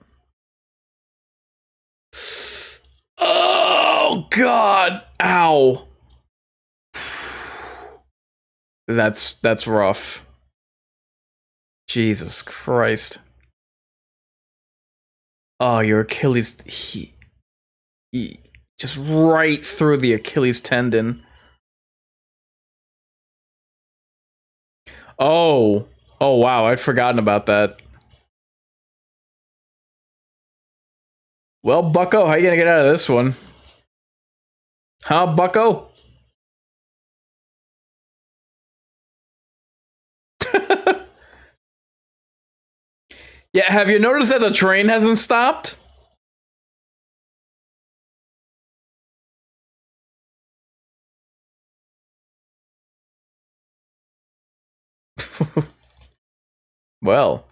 Oh god. Ow. That's rough. Jesus Christ. Oh, your Achilles he just right through the Achilles tendon. Oh. Oh wow, I'd forgotten about that. Well, Bucko, how you gonna get out of this one? Huh, Bucko? Yeah, have you noticed that the train hasn't stopped? Well,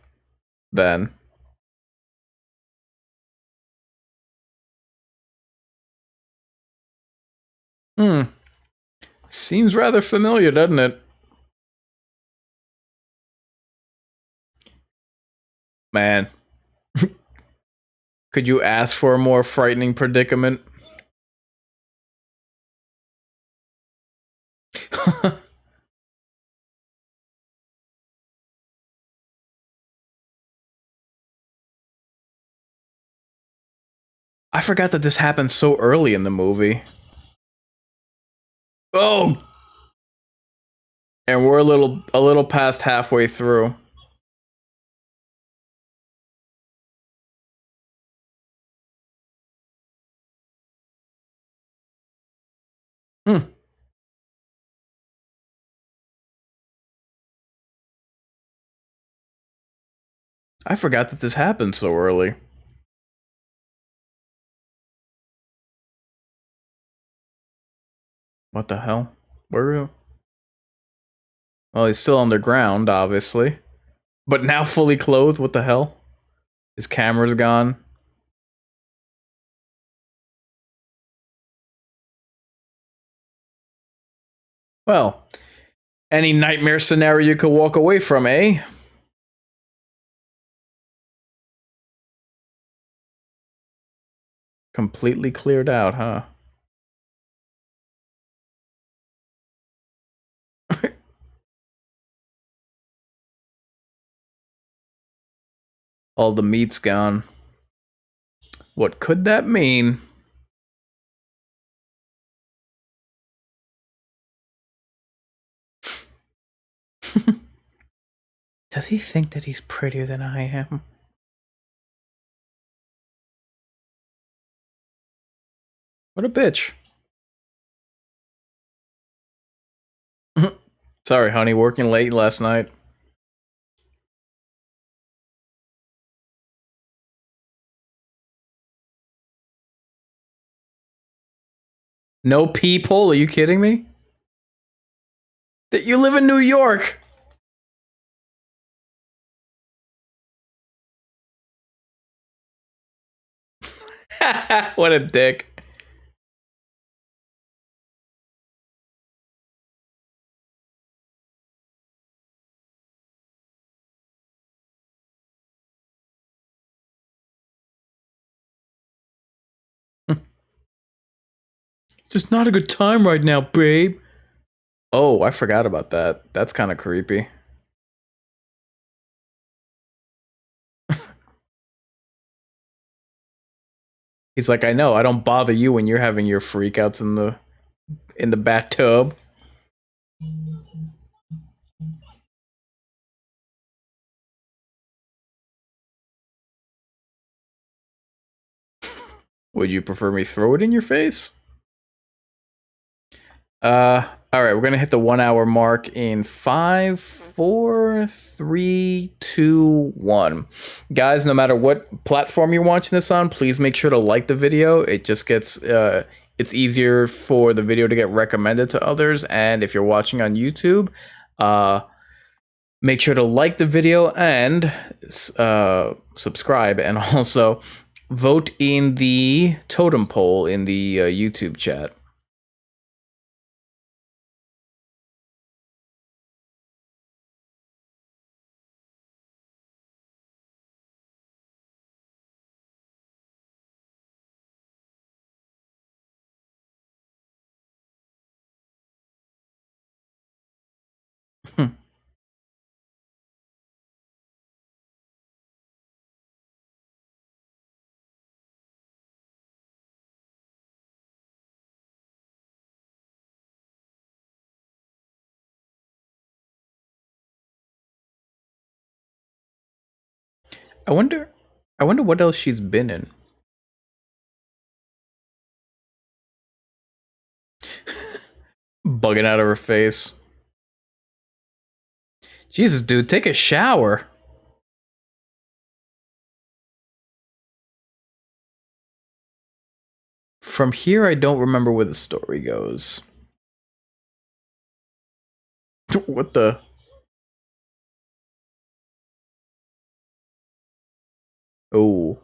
then. Hmm. Seems rather familiar, doesn't it? Man, could you ask for a more frightening predicament? I forgot that this happened so early in the movie. Oh, and we're a little past halfway through. Hmm. I forgot that this happened so early. What the hell? Where? Well, he's still underground, obviously. But now fully clothed, what the hell? His camera's gone. Well, any nightmare scenario you could walk away from, eh? Completely cleared out, huh? All the meat's gone. What could that mean? Does he think that he's prettier than I am? What a bitch. Sorry, honey, working late last night. No peephole? Are you kidding me? That you live in New York. What a dick. It's just not a good time right now, babe. Oh, I forgot about that. That's kind of creepy. He's like, I know, I don't bother you when you're having your freakouts in the bathtub. Would you prefer me throw it in your face? All right, we're gonna hit the 1 hour mark in 5, 4, 3, 2, 1. Guys, no matter what platform you're watching this on, please make sure to like the video. It just gets it's easier for the video to get recommended to others. And if you're watching on YouTube, make sure to like the video and subscribe, and also vote in the totem poll in the YouTube chat. I wonder what else she's been in. Bugging out of her face. Jesus, dude, take a shower. From here, I don't remember where the story goes. What the? Oh.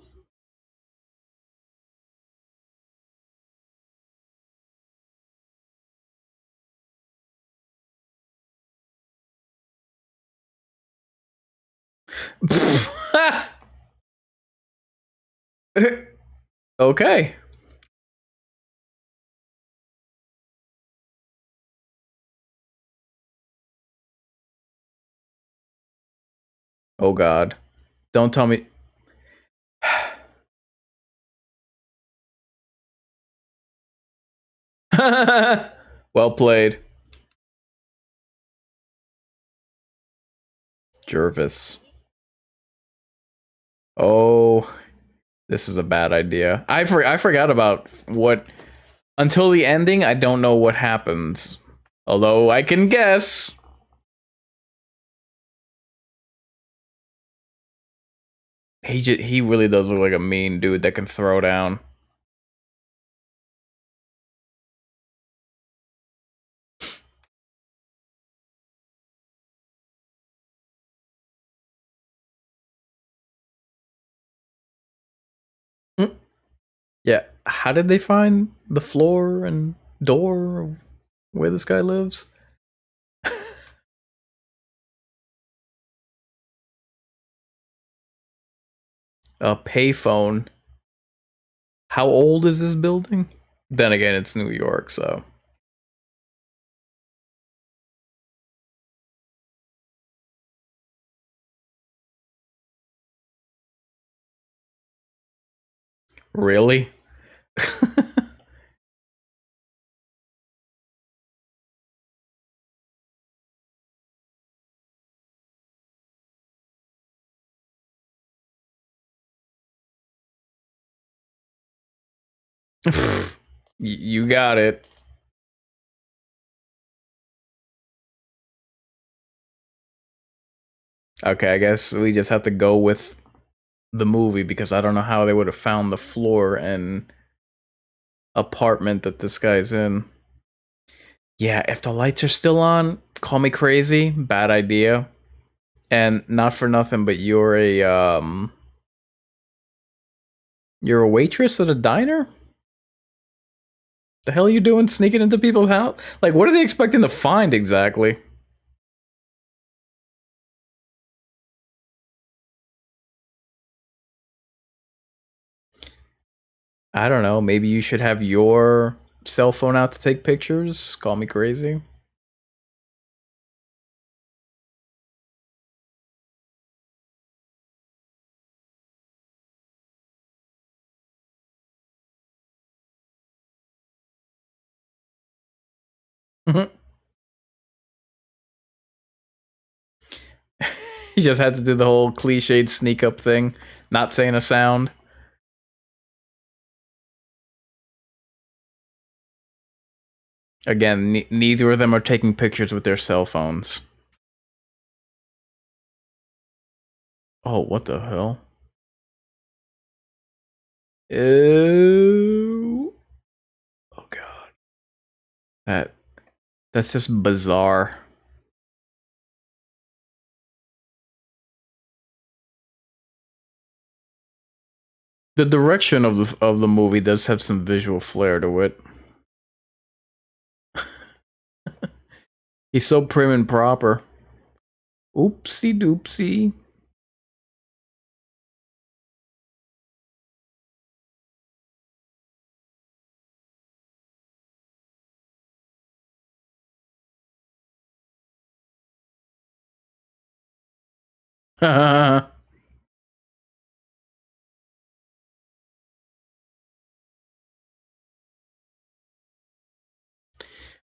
Okay. Oh God. Don't tell me. Well played. Jervis. Oh, this is a bad idea. I forgot about what. Until the ending, I don't know what happens. Although I can guess. He really does look like a mean dude that can throw down. Yeah, how did they find the floor and door of where this guy lives? A payphone. How old is this building? Then again, it's New York, so. Really? You got it. Okay, I guess we just have to go with the movie because I don't know how they would have found the floor and apartment that this guy's in. Yeah, if the lights are still on, call me crazy. Bad idea. And not for nothing, but you're a waitress at a diner? The hell are you doing sneaking into people's house? Like, what are they expecting to find exactly? I don't know. Maybe you should have your cell phone out to take pictures. Call me crazy. He just had to do the whole cliched sneak up thing, not saying a sound. Again, neither of them are taking pictures with their cell phones. Oh, what the hell? Ew. Oh god. That's just bizarre. The direction of the movie does have some visual flair to it. He's so prim and proper. Oopsie doopsie.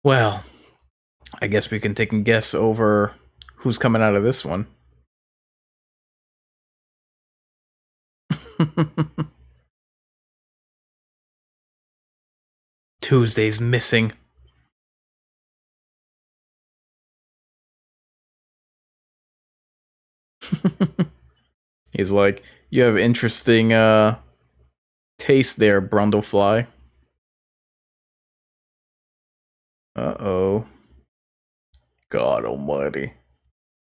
Well, I guess we can take a guess over who's coming out of this one. Tuesday's missing. He's like, you have interesting taste there, Brundlefly. Uh-oh. God almighty.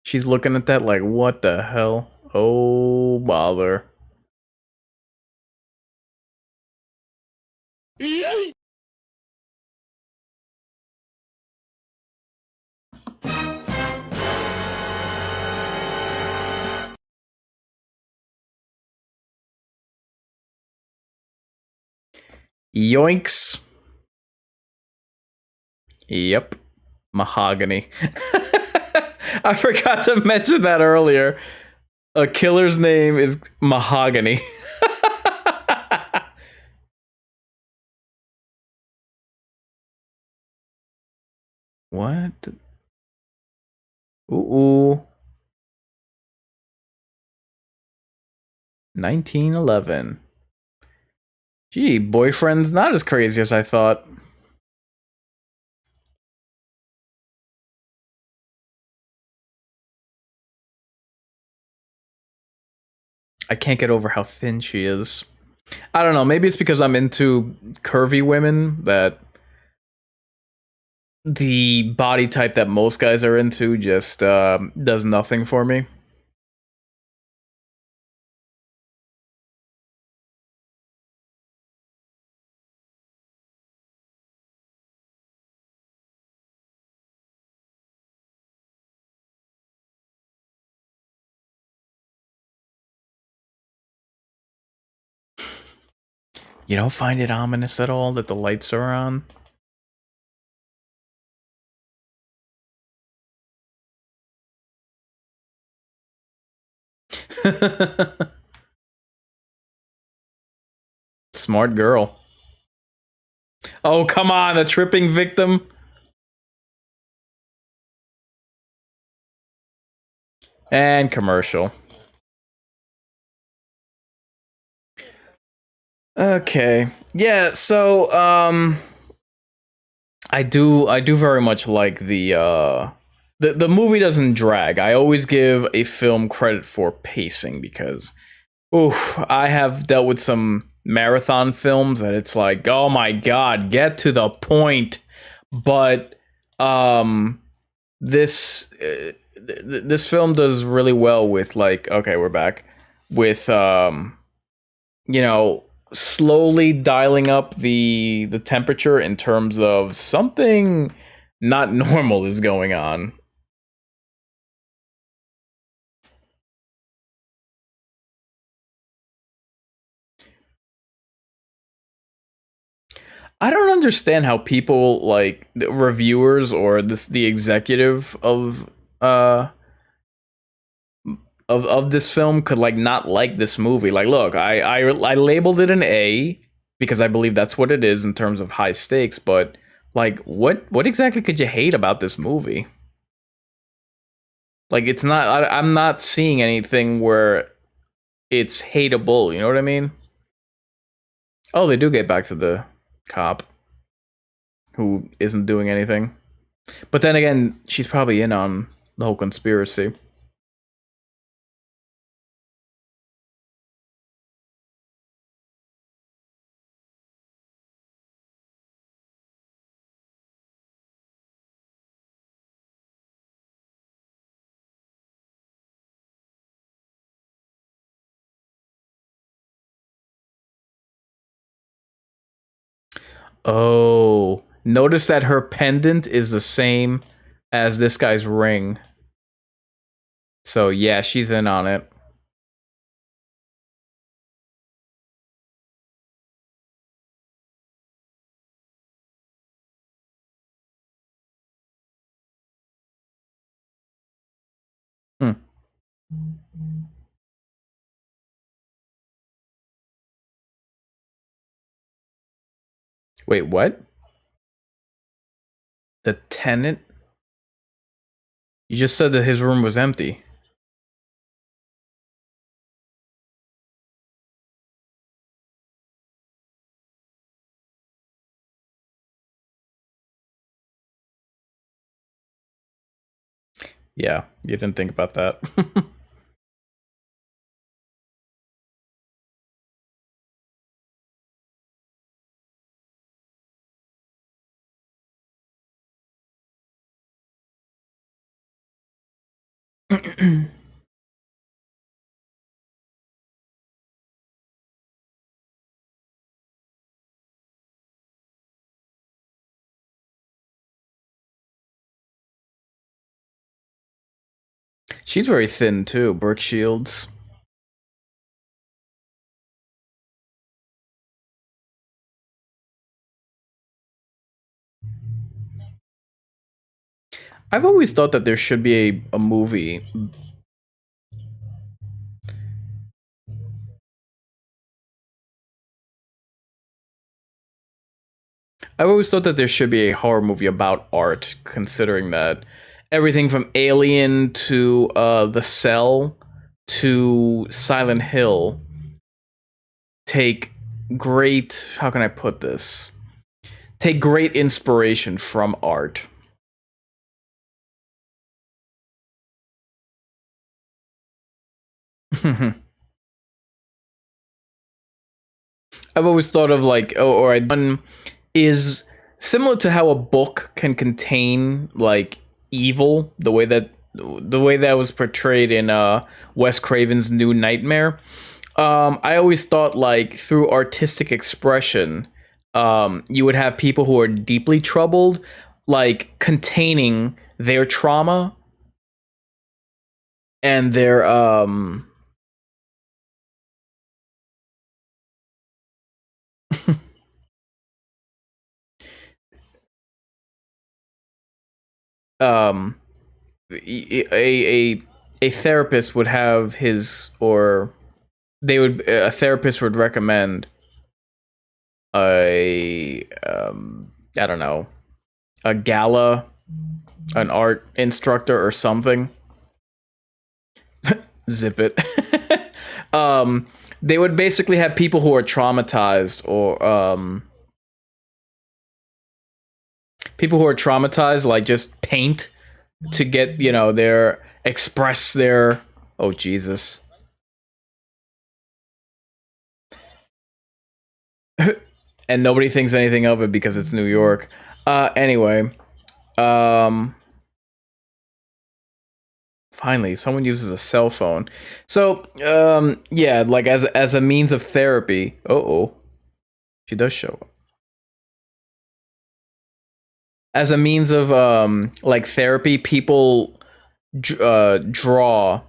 She's looking at that like, what the hell? Oh, bother. Yoinks. Yep. Mahogany. I forgot to mention that earlier. A killer's name is Mahogany. What? Ooh. 1911. Gee, boyfriend's not as crazy as I thought. I can't get over how thin she is. I don't know. Maybe it's because I'm into curvy women that the body type that most guys are into just does nothing for me. You don't find it ominous at all that the lights are on? Smart girl. Oh, come on, a tripping victim. And commercial. Okay. Yeah, so I do very much like the movie doesn't drag. I always give a film credit for pacing because oof, I have dealt with some marathon films that it's like, "Oh my god, get to the point." But um this this film does really well with like, okay, we're back with you know, slowly dialing up the temperature in terms of something not normal is going on. I don't understand how people like the reviewers or the executive uh of this film could like not like this movie. Like, look, I labeled it an A because I believe that's what it is in terms of high stakes. But like, what exactly could you hate about this movie? Like, it's not. I'm not seeing anything where it's hateable. You know what I mean? Oh, they do get back to the cop who isn't doing anything. But then again, she's probably in on the whole conspiracy. Oh, notice that her pendant is the same as this guy's ring. So yeah, she's in on it. Hmm. Wait, what? The tenant? You just said that his room was empty. Yeah, you didn't think about that. She's very thin too, Brooke Shields. I've always thought that there should be a movie. I've always thought that there should be a horror movie about art, considering that everything from Alien to The Cell to Silent Hill take great, how can I put this? Take great inspiration from art. I've always thought of like, oh, or one is similar to how a book can contain like evil, the way that was portrayed in Wes Craven's New Nightmare. I always thought like through artistic expression, you would have people who are deeply troubled, like containing their trauma and their um a therapist would have his, or they would a therapist would recommend a I don't know, a gala, an art instructor or something. Zip it. um they would basically have people who are traumatized, or people who are traumatized, like, just paint to get, their express their, oh Jesus. And nobody thinks anything of it because it's New York. Anyway, um finally someone uses a cell phone. So, yeah, like, as a means of therapy. Oh, she does show up. As a means of like therapy, people draw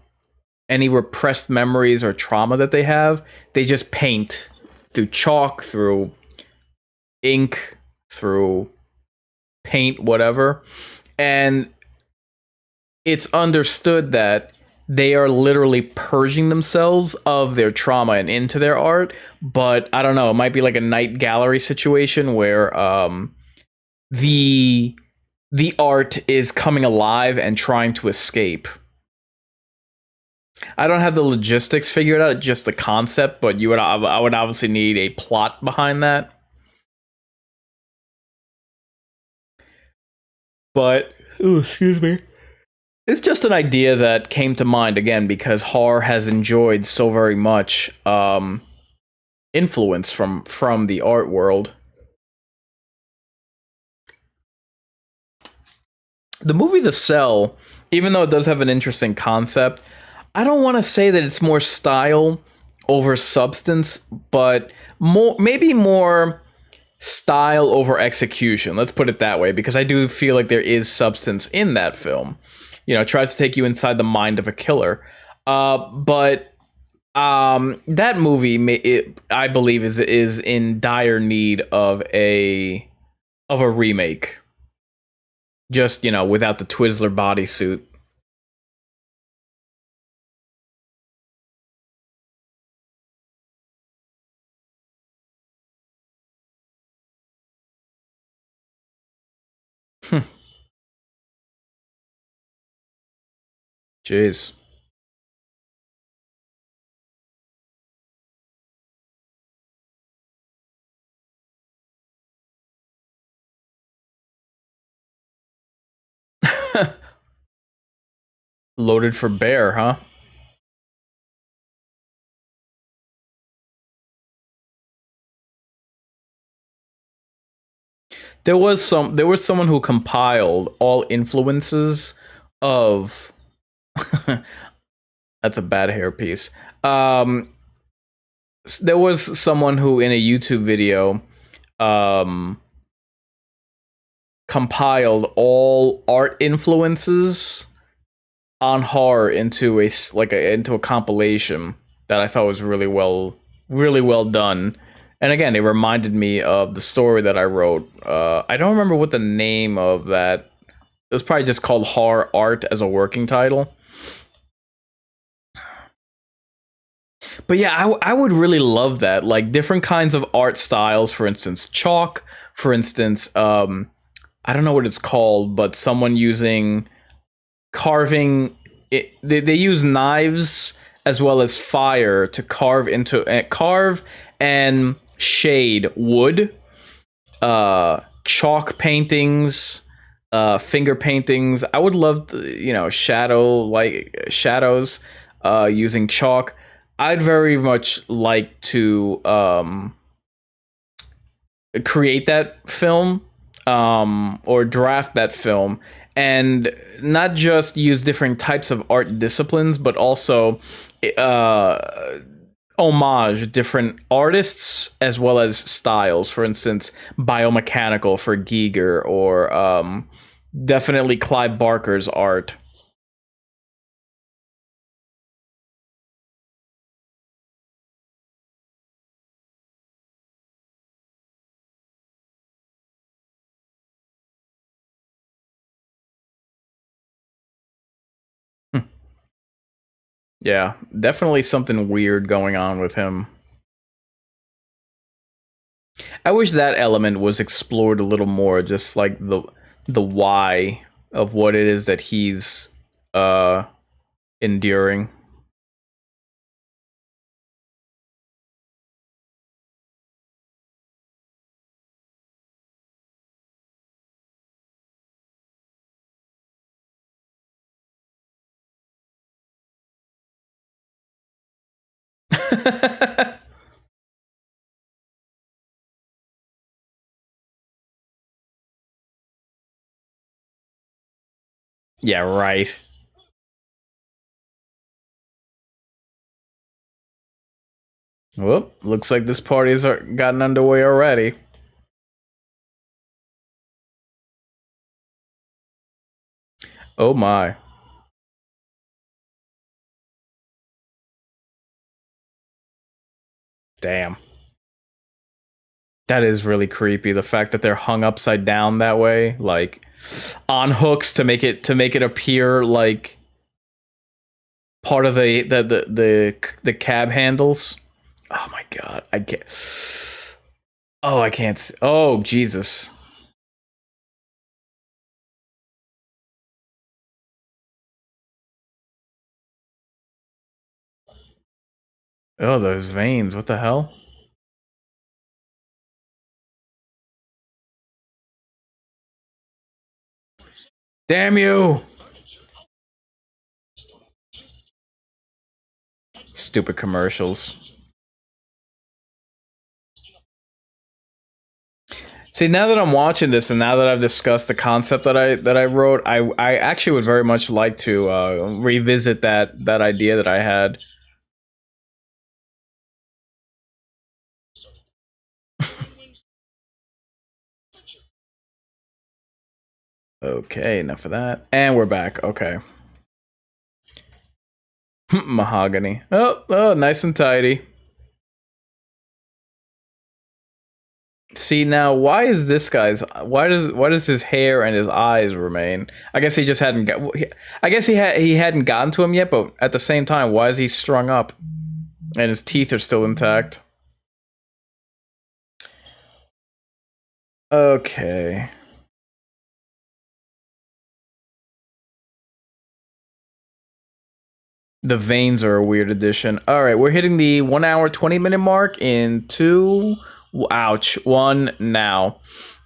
any repressed memories or trauma that they have. They just paint through chalk, through ink, through paint, whatever. And it's understood that they are literally purging themselves of their trauma and into their art. But I don't know, it might be like a night gallery situation where the art is coming alive and trying to escape. I don't have the logistics figured out, just the concept, but I would obviously need a plot behind that. But, ooh, excuse me. It's just an idea that came to mind again because horror has enjoyed so very much influence from the art world. The movie The Cell, even though it does have an interesting concept, I don't want to say that it's more style over substance, but maybe more style over execution. Let's put it that way, because I do feel like there is substance in that film. It tries to take you inside the mind of a killer. But that movie, I believe, is in dire need of a remake. Just, without the Twizzler bodysuit. Jeez. Loaded for bear, huh? There was someone who compiled all influences of that's a bad hairpiece. Um there was someone who, in a YouTube video, um compiled all art influences on horror into into a compilation that I thought was really well done. And again, it reminded me of the story that I wrote. I don't remember what the name of that. It was probably just called Horror Art as a working title. But yeah, I would really love that. Like, different kinds of art styles, for instance, chalk, for instance, I don't know what it's called, but someone using carving it, they use knives as well as fire to carve and shade wood, chalk paintings, finger paintings. I would love to, shadows using chalk. I'd very much like to create that film, or draft that film, and not just use different types of art disciplines, but also uh, homage different artists as well as styles. For instance, biomechanical for Giger, or definitely Clive Barker's art. Yeah, definitely something weird going on with him. I wish that element was explored a little more, just like the why of what it is that he's uh enduring. Yeah, right. Well, looks like this party's gotten underway already. Oh my. Damn. That is really creepy. The fact that they're hung upside down that way, like on hooks to make it appear like part of the cab handles. Oh my god. I can't. Oh, I can't. Oh, Jesus. Oh, those veins. What the hell? Damn you. Stupid commercials. See, now that I'm watching this, and now that I've discussed the concept that I wrote, I actually would very much like to revisit that idea that I had. Okay, enough of that, and we're back. Okay, mahogany. Oh, nice and tidy. See now, why is this guy's? Why does his hair and his eyes remain? I guess he just hadn't got. I guess he hadn't gotten to him yet, but at the same time, why is he strung up? And his teeth are still intact. Okay. The veins are a weird addition. All right, we're hitting the 1 hour 20-minute mark in two. Ouch, one now.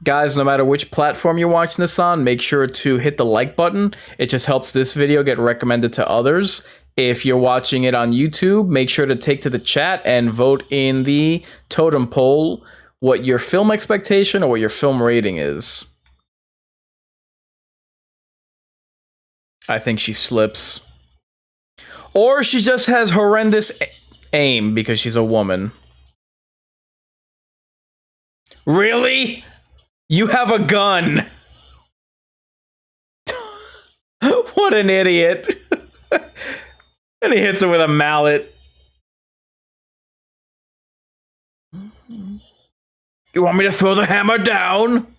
Guys, no matter which platform you're watching this on, make sure to hit the like button. It just helps this video get recommended to others. If you're watching it on YouTube, make sure to take to the chat and vote in the totem poll what your film expectation or what your film rating is. I think she slips. Or she just has horrendous aim because she's a woman. Really? You have a gun. What an idiot. And he hits her with a mallet. You want me to throw the hammer down?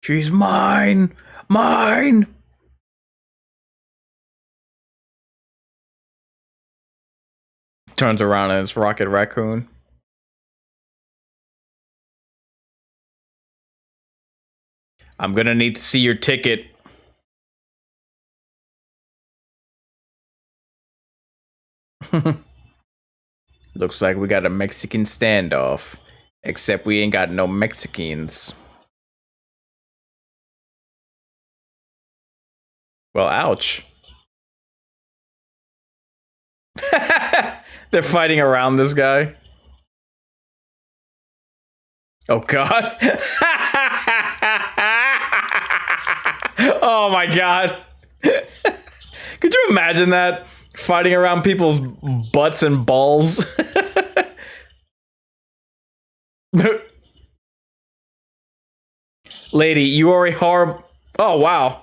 She's mine. Mine. Turns around and it's Rocket Raccoon. I'm gonna need to see your ticket. Looks like we got a Mexican standoff. Except we ain't got no Mexicans. Well, ouch. They're fighting around this guy. Oh, God. Oh, my God. Could you imagine that? Fighting around people's butts and balls. Lady, you are a horrible... Oh, wow.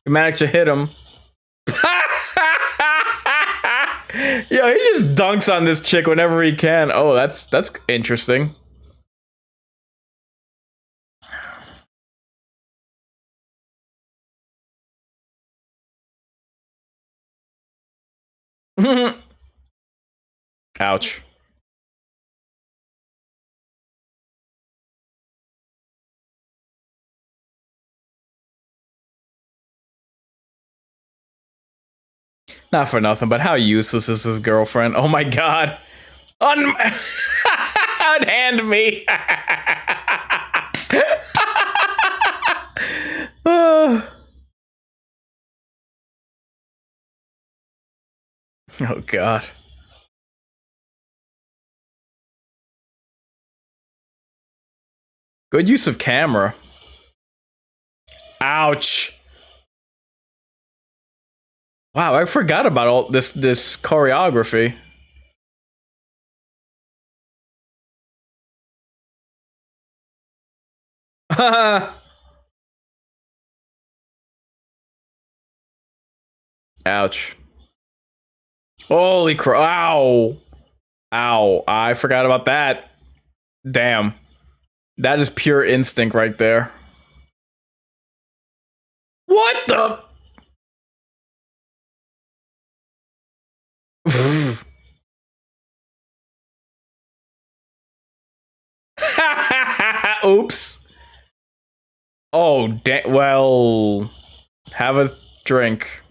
You managed to hit him. Yeah, he just dunks on this chick whenever he can. Oh, that's interesting. Ouch. Not for nothing, but how useless is his girlfriend? Oh my god. Unhand me. Oh god. Good use of camera. Ouch. Wow, I forgot about all this choreography. Ouch. Holy crap. Ow. Ow. I forgot about that. Damn. That is pure instinct right there. What the? Oops. Oh, well, have a drink.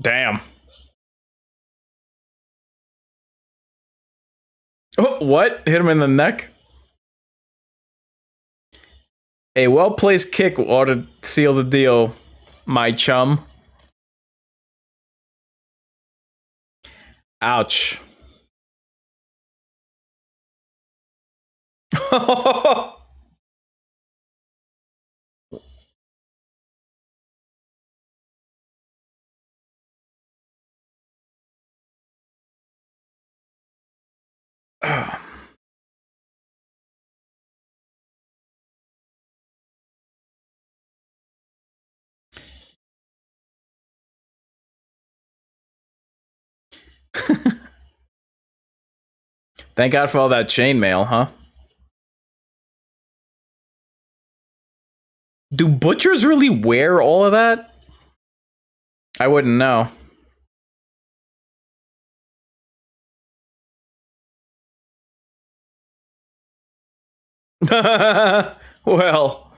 Damn. Oh, what? Hit him in the neck? A well-placed kick ought to seal the deal, my chum. Ouch. Thank God for all that chainmail, huh? Do butchers really wear all of that? I wouldn't know. Well.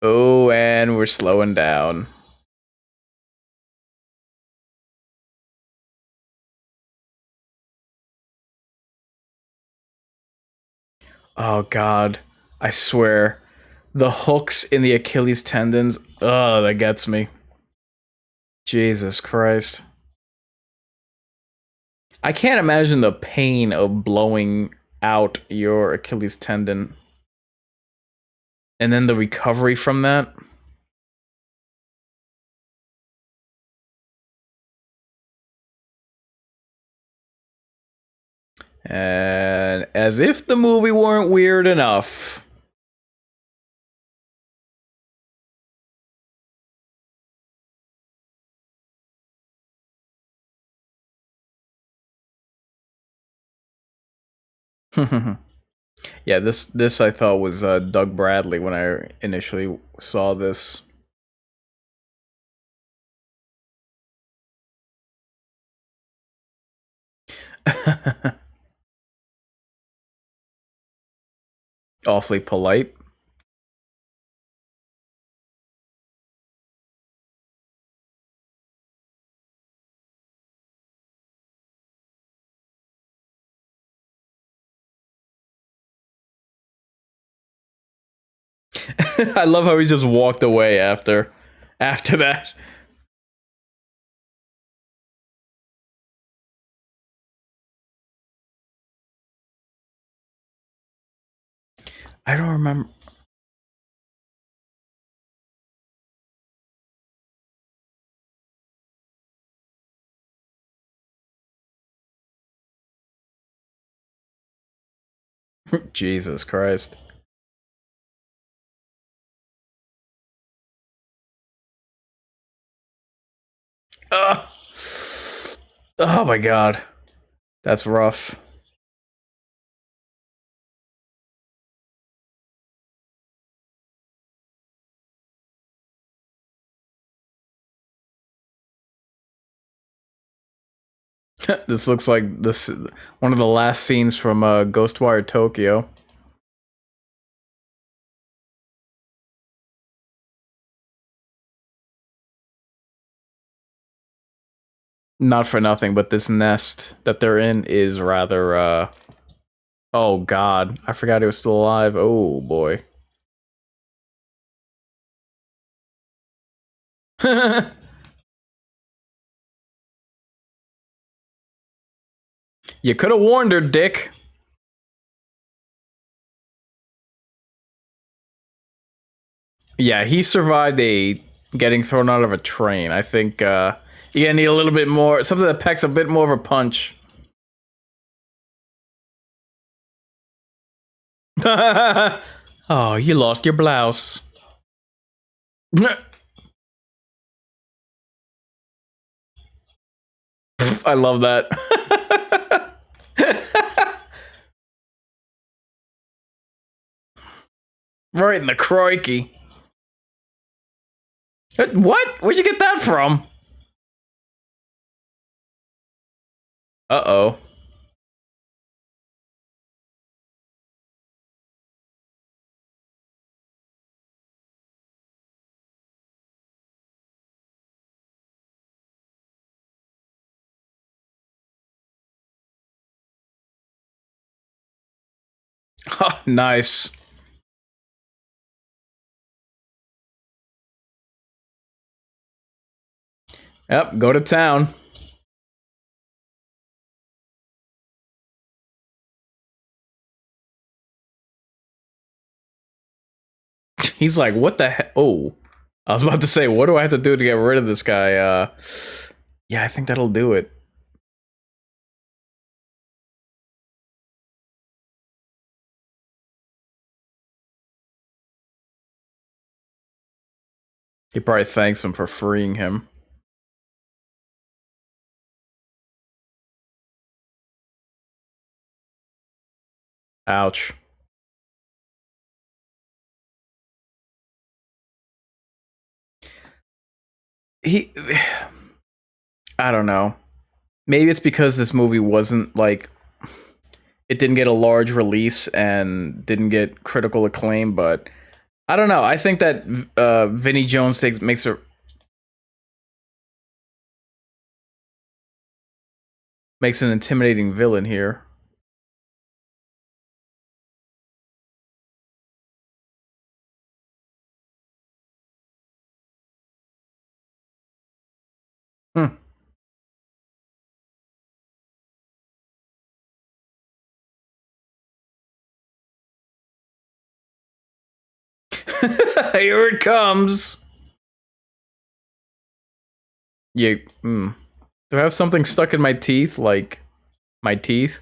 Oh, and we're slowing down. Oh, God. I swear. The hooks in the Achilles tendons. Ugh, that gets me. Jesus Christ. I can't imagine the pain of blowing out your Achilles tendon. And then the recovery from that. And as if the movie weren't weird enough. Yeah, this I thought was Doug Bradley when I initially saw this. Awfully polite. I love how he just walked away after that. I don't remember. Jesus Christ. Uh, oh my god. That's rough. This looks like this one of the last scenes from Ghostwire Tokyo. Not for nothing, but this nest that they're in is rather oh god, I forgot he was still alive. Oh boy. You could have warned her, Dick. Yeah, he survived a getting thrown out of a train. I think you're gonna need a little bit more, something that packs a bit more of a punch. Oh, you lost your blouse. I love that. Right in the crikey. What? Where'd you get that from? Uh-oh. Oh, nice. Yep, go to town. He's like, what the heck? Oh, I was about to say, what do I have to do to get rid of this guy? Yeah, I think that'll do it. He probably thanks him for freeing him. Ouch. He, I don't know. Maybe it's because this movie wasn't like it didn't get a large release and didn't get critical acclaim, but I don't know. I think that Vinnie Jones makes an intimidating villain here. Hmm. Here it comes. Yeah. Mm. Do I have something stuck in my teeth? Like my teeth?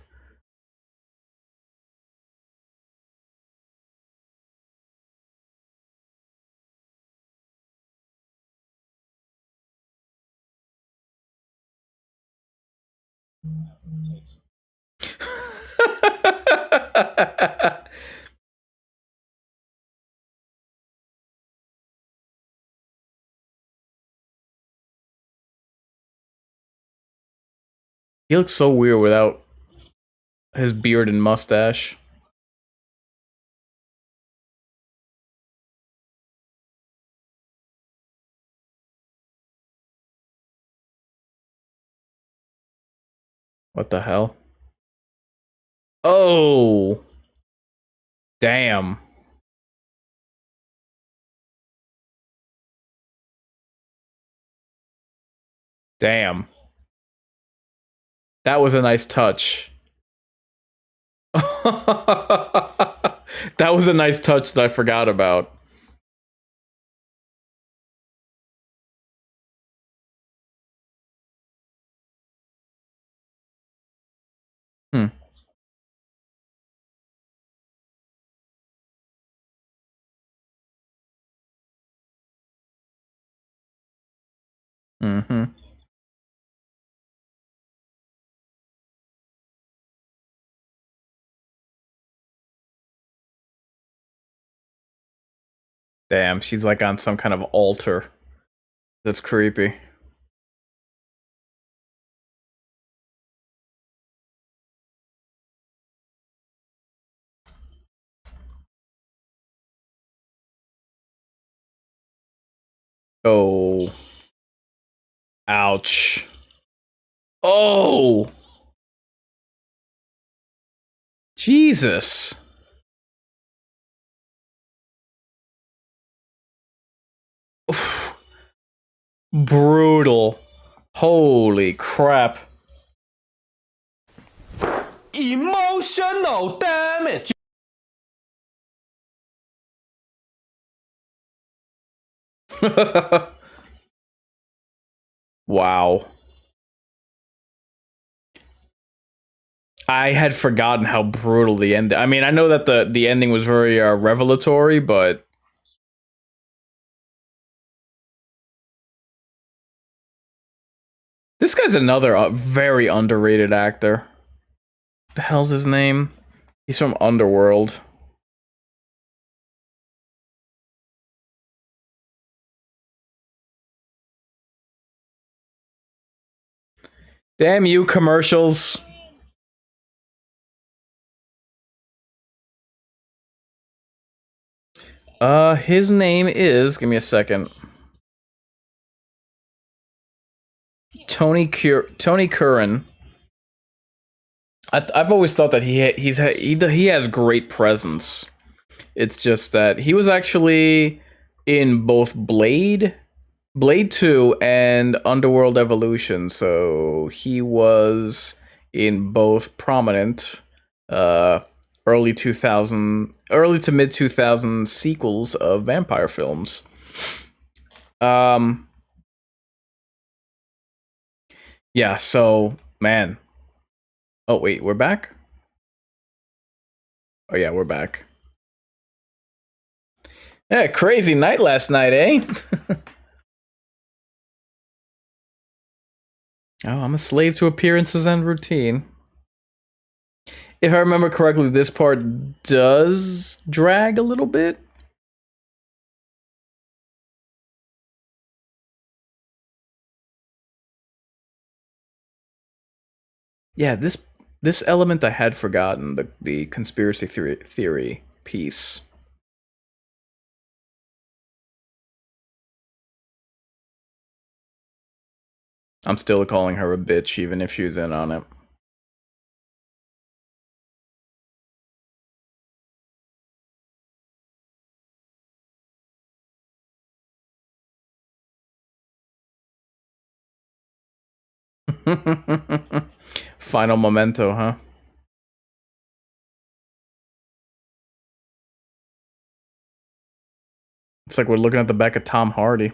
He looks so weird without his beard and mustache. What the hell? Oh, damn. Damn. That was a nice touch. That was a nice touch that I forgot about. Hmm. Mm-hmm. Damn, she's like on some kind of altar. That's creepy. Oh. Ouch. Oh. Jesus. Oof. Brutal. Holy crap. Emotional damage. Wow. I had forgotten how brutal the end. I mean, I know that the ending was very revelatory, but this guy's another very underrated actor. What the hell's his name? He's from Underworld. Damn you, commercials. His name is, give me a second. Tony Curran. I've always thought that he has great presence. It's just that he was actually in both Blade 2 and Underworld Evolution, so he was in both prominent early to mid 2000 sequels of vampire films. Yeah, so man. Oh wait, we're back? Oh yeah, we're back. Yeah, crazy night last night, eh? Oh, I'm a slave to appearances and routine. If I remember correctly, this part does drag a little bit. Yeah, this element I had forgotten, the conspiracy theory piece. I'm still calling her a bitch, even if she's in on it. Final memento, huh? It's like we're looking at the back of Tom Hardy.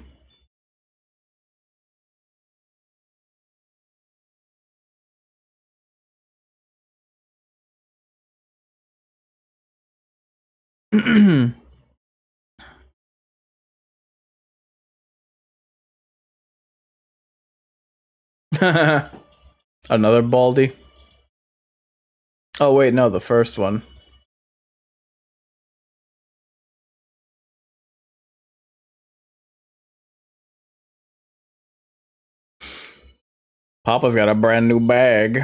Another Baldy. Oh wait, no, the first one. Papa's got a brand new bag.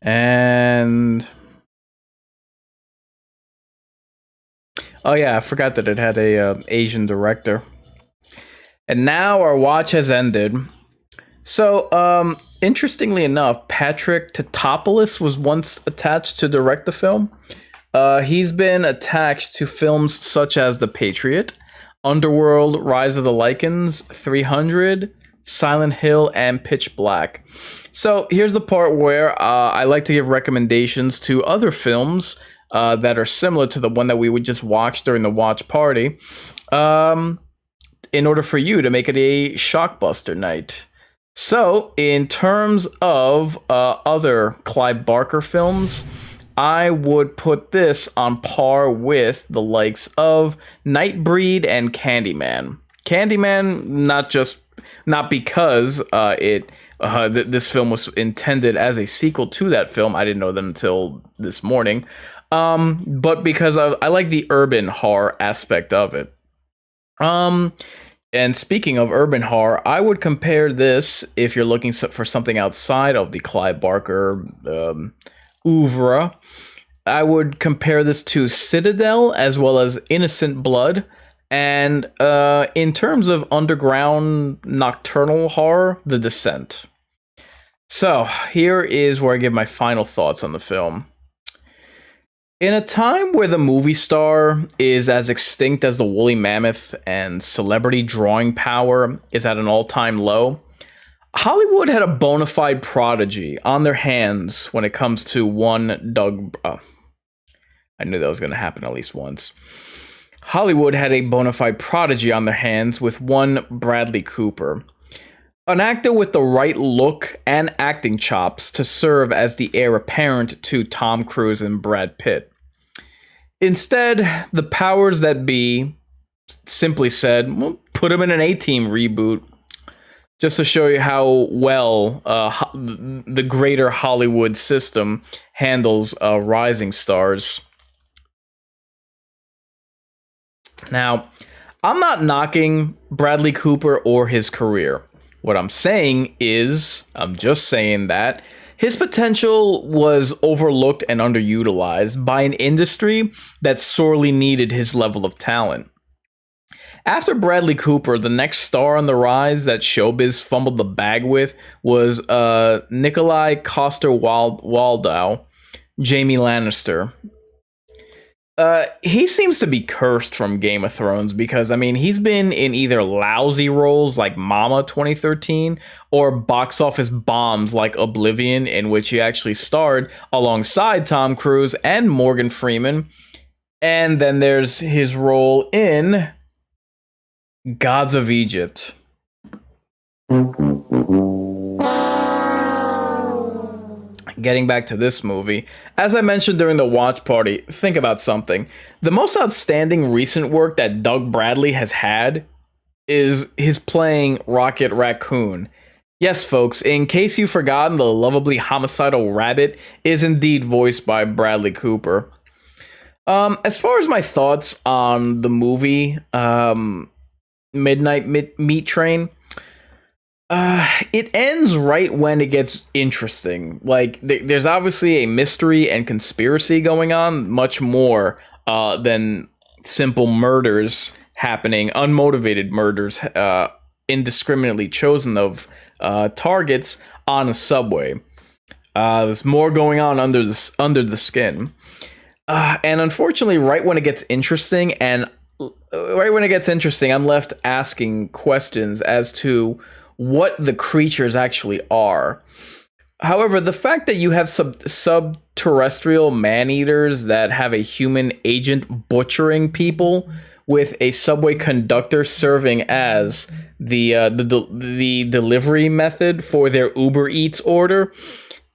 And oh yeah, I forgot that it had a Asian director. And now our watch has ended. So, interestingly enough, Patrick Tatopoulos was once attached to direct the film. He's been attached to films such as The Patriot, Underworld, Rise of the Lycans, 300, Silent Hill, and Pitch Black. So here's the part where I like to give recommendations to other films that are similar to the one that we would just watch during the watch party, in order for you to make it a shockbuster night. So, in terms of other Clive Barker films, I would put this on par with the likes of Nightbreed and Candyman. Candyman, not just not because this film was intended as a sequel to that film. I didn't know that until this morning. But because I like the urban horror aspect of it. And speaking of urban horror, I would compare this, if you're looking for something outside of the Clive Barker oeuvre, I would compare this to Citadel as well as Innocent Blood. And in terms of underground nocturnal horror, The Descent. So here is where I give my final thoughts on the film. In a time where the movie star is as extinct as the woolly mammoth and celebrity drawing power is at an all-time low, Hollywood had a bona fide prodigy on their hands when it comes to one Doug... I knew that was going to happen at least once. Hollywood had a bona fide prodigy on their hands with one Bradley Cooper. An actor with the right look and acting chops to serve as the heir apparent to Tom Cruise and Brad Pitt. Instead, the powers that be simply said, well, put him in an A-Team reboot, just to show you how well the greater Hollywood system handles rising stars. Now, I'm not knocking Bradley Cooper or his career. What I'm saying is, I'm just saying that his potential was overlooked and underutilized by an industry that sorely needed his level of talent. After Bradley Cooper, the next star on the rise that showbiz fumbled the bag with was Nikolai Coster-Waldau, Jaime Lannister. He seems to be cursed from Game of Thrones because, I mean, he's been in either lousy roles like Mama 2013 or box office bombs like Oblivion, in which he actually starred alongside Tom Cruise and Morgan Freeman. And then there's his role in Gods of Egypt. Getting back to this movie, as I mentioned during the watch party, think about something. The most outstanding recent work that Doug Bradley has had is his playing Rocket Raccoon. Yes, folks, in case you've forgotten, the lovably homicidal rabbit is indeed voiced by Bradley Cooper. As far as my thoughts on the movie, Midnight Meat Train, it ends right when it gets interesting. Like, there's obviously a mystery and conspiracy going on, much more than simple murders happening, unmotivated murders, indiscriminately chosen of targets on a subway. There's more going on under the skin. And unfortunately, right when it gets interesting, I'm left asking questions as to what the creatures actually are. However, the fact that you have subterrestrial man-eaters that have a human agent butchering people, with a subway conductor serving as the delivery method for their Uber Eats order,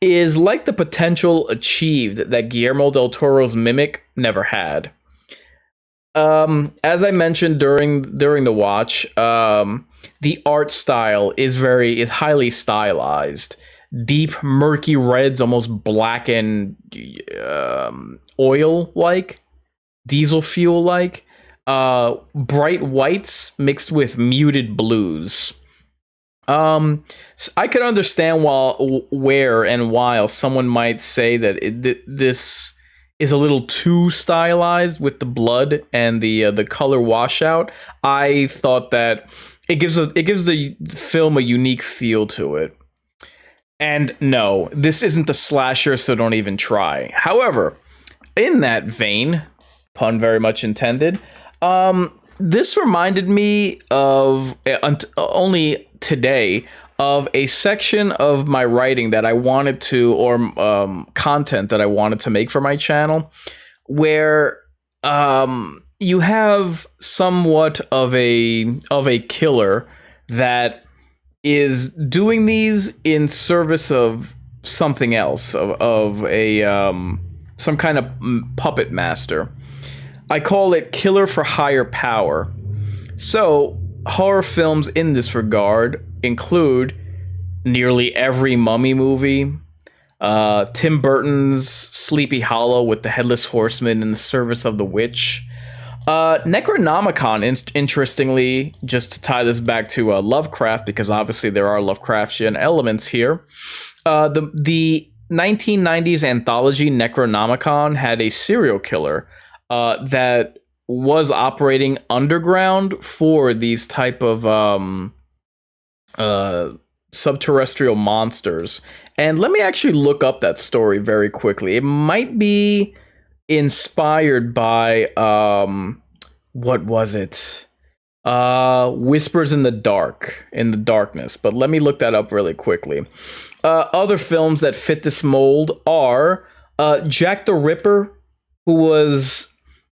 is like the potential achieved that Guillermo del Toro's Mimic never had. As I mentioned during the watch, the art style is highly stylized. Deep, murky reds, almost black and oil-like, diesel fuel-like. Bright whites mixed with muted blues. So I could understand where and while someone might say that this is a little too stylized with the blood and the color washout. I thought that it gives the film a unique feel to it. And no, this isn't a slasher, so don't even try. However, in that vein, pun very much intended, this reminded me of only today of a section of my writing that I wanted to, or content that I wanted to make for my channel, where you have somewhat of a killer that is doing these in service of something else, of a some kind of puppet master. I call it killer for higher power. So horror films in this regard include nearly every Mummy movie, Tim Burton's Sleepy Hollow with the Headless Horseman in the Service of the Witch. Necronomicon, interestingly, just to tie this back to Lovecraft, because obviously there are Lovecraftian elements here. The 1990s anthology Necronomicon had a serial killer that was operating underground for these type of subterrestrial monsters. And let me actually look up that story very quickly. It might be inspired by what was it? Whispers in the Darkness. But let me look that up really quickly. Other films that fit this mold are Jack the Ripper, who was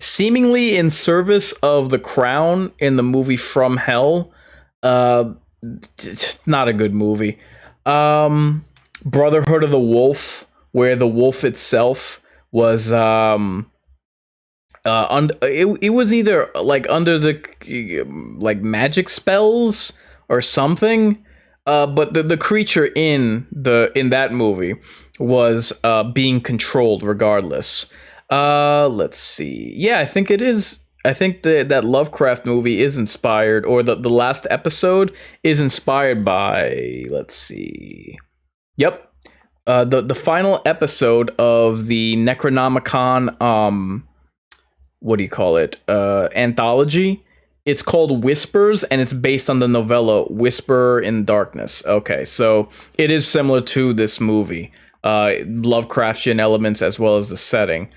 seemingly in service of the crown in the movie From Hell. Just not a good movie. Brotherhood of the Wolf, where the wolf itself was it was either like under the like magic spells or something. But the creature in that movie was being controlled regardless. Let's see. Yeah, I think it is. I think that Lovecraft movie is inspired, or the last episode is inspired by. Let's see. Yep. The final episode of the Necronomicon what do you call it? Anthology. It's called Whispers, and it's based on the novella Whisper in Darkness. Okay, so it is similar to this movie. Lovecraftian elements as well as the setting.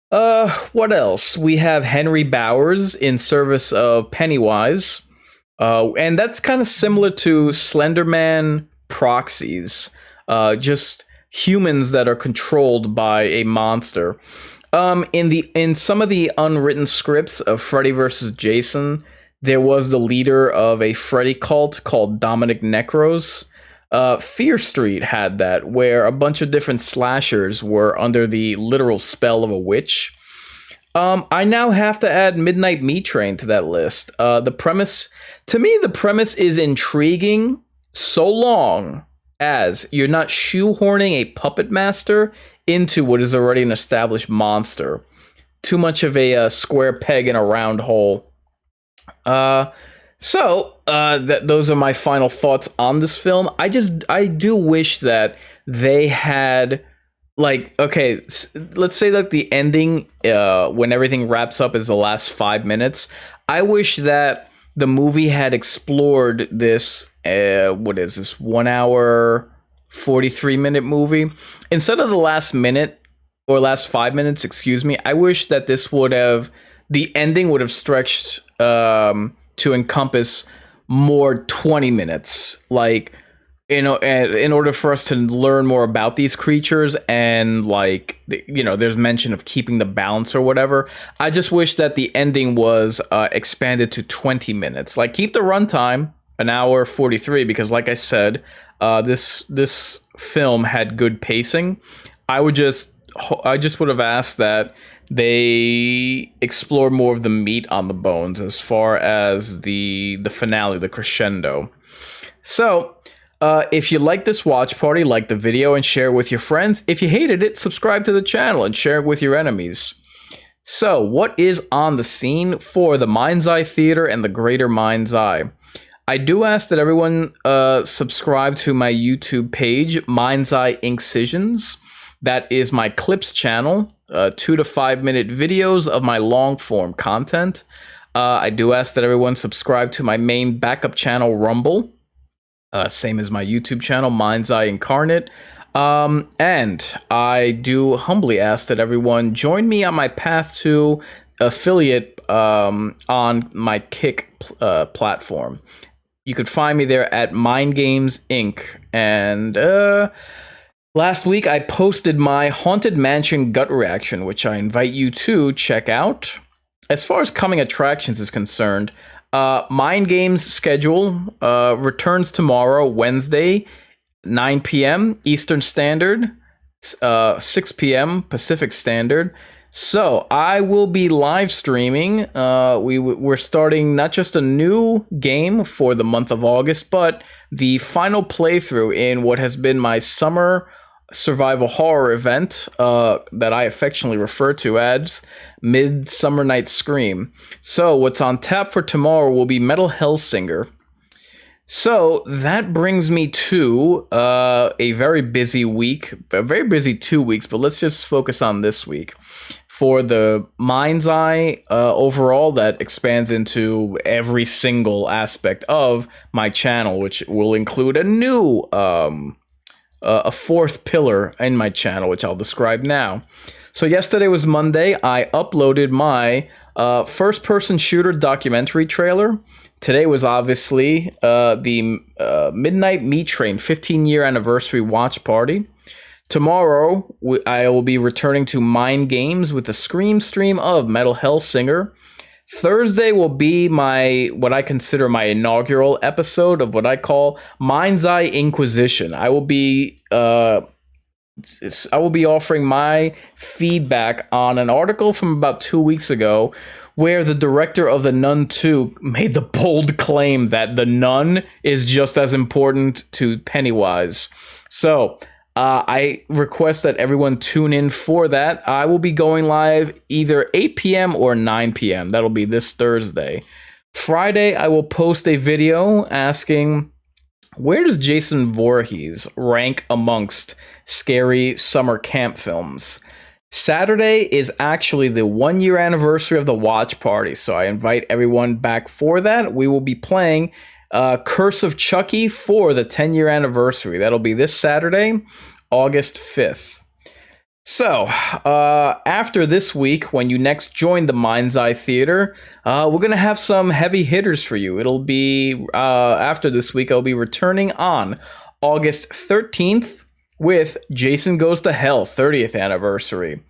What else? We have Henry Bowers in service of Pennywise. And that's kind of similar to Slenderman proxies. Just humans that are controlled by a monster. In some of the unwritten scripts of Freddy vs. Jason, there was the leader of a Freddy cult called Dominic Necros. Fear Street had that, where a bunch of different slashers were under the literal spell of a witch. I now have to add Midnight Meat Train to that list. The premise is intriguing so long as you're not shoehorning a puppet master into what is already an established monster. Too much of a square peg in a round hole. So those are my final thoughts on this film. I do wish that they had, like, okay, let's say that the ending, when everything wraps up, is the last 5 minutes. I wish that the movie had explored this, what is this, 1 hour, 43-minute movie. Instead of the last minute, or last 5 minutes, excuse me, I wish that the ending would have stretched to encompass more 20 minutes. Like, you know, in order for us to learn more about these creatures, and, like, you know, there's mention of keeping the balance or whatever. I just wish that the ending was expanded to 20 minutes. Like, keep the runtime an hour 43, because, like I said, this film had good pacing. I just would have asked that they explore more of the meat on the bones as far as the finale, the crescendo. So, if you like this watch party, like the video and share it with your friends. If you hated it, subscribe to the channel and share it with your enemies. So, what is on the scene for the Mind's Eye Theater and the Greater Mind's Eye? I do ask that everyone subscribe to my YouTube page, Mind's Eye Incisions. That is my clips channel, 2 to 5 minute videos of my long form content. I do ask that everyone subscribe to my main backup channel, Rumble. Same as my YouTube channel, Mind's Eye Inkarnate. And I do humbly ask that everyone join me on my path to affiliate on my Kick platform. You could find me there at Mind Games Inc. And last week I posted my Haunted Mansion gut reaction, which I invite you to check out. As far as coming attractions is concerned, Mind Games schedule returns tomorrow, Wednesday, 9 p.m. Eastern Standard, 6 p.m. Pacific Standard. So I will be live streaming. We're starting not just a new game for the month of August, but the final playthrough in what has been my summer survival horror event that I affectionately refer to as Midsummer Night's Scream. So what's on tap for tomorrow will be Metal Hellsinger. So that brings me to a very busy week, a very busy 2 weeks, but let's just focus on this week. For the mind's eye overall, that expands into every single aspect of my channel, which will include a new, a fourth pillar in my channel, which I'll describe now. So yesterday was Monday. I uploaded my first-person shooter documentary trailer. Today was obviously the Midnight Meat Train 15-year anniversary watch party. Tomorrow, I will be returning to Mind Games with the Scream stream of Metal Hellsinger. Thursday will be what I consider my inaugural episode of what I call Mind's Eye Inquisition. I will be offering my feedback on an article from about 2 weeks ago where the director of The Nun 2 made the bold claim that The Nun is just as important to Pennywise. So I request that everyone tune in for that. I will be going live either 8 p.m. or 9 p.m. That'll be this Thursday. Friday, I will post a video asking, where does Jason Voorhees rank amongst scary summer camp films? Saturday is actually the 1-year anniversary of the watch party, so I invite everyone back for that. We will be playing Curse of Chucky for the 10-year anniversary. That'll be this Saturday, August 5th. So, after this week, when you next join the Mind's Eye Theater, we're going to have some heavy hitters for you. It'll be, after this week, I'll be returning on August 13th with Jason Goes to Hell 30th anniversary.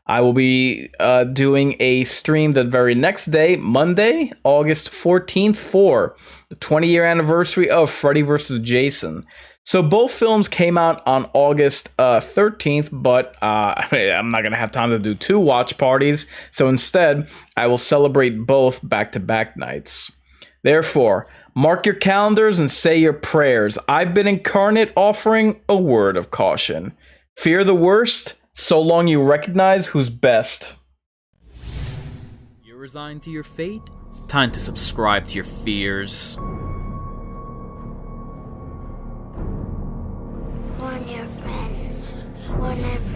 I will be doing a stream the very next day, Monday, August 14th, for the 20-year anniversary of Freddy vs. Jason. So both films came out on August 13th, but I'm not going to have time to do 2 watch parties, so instead, I will celebrate both back-to-back nights. Therefore, mark your calendars and say your prayers. I've been Inkarnate, offering a word of caution. Fear the worst, so long you recognize who's best. You're resigned to your fate? Time to subscribe to your fears. Warn your friends. Warn everyone.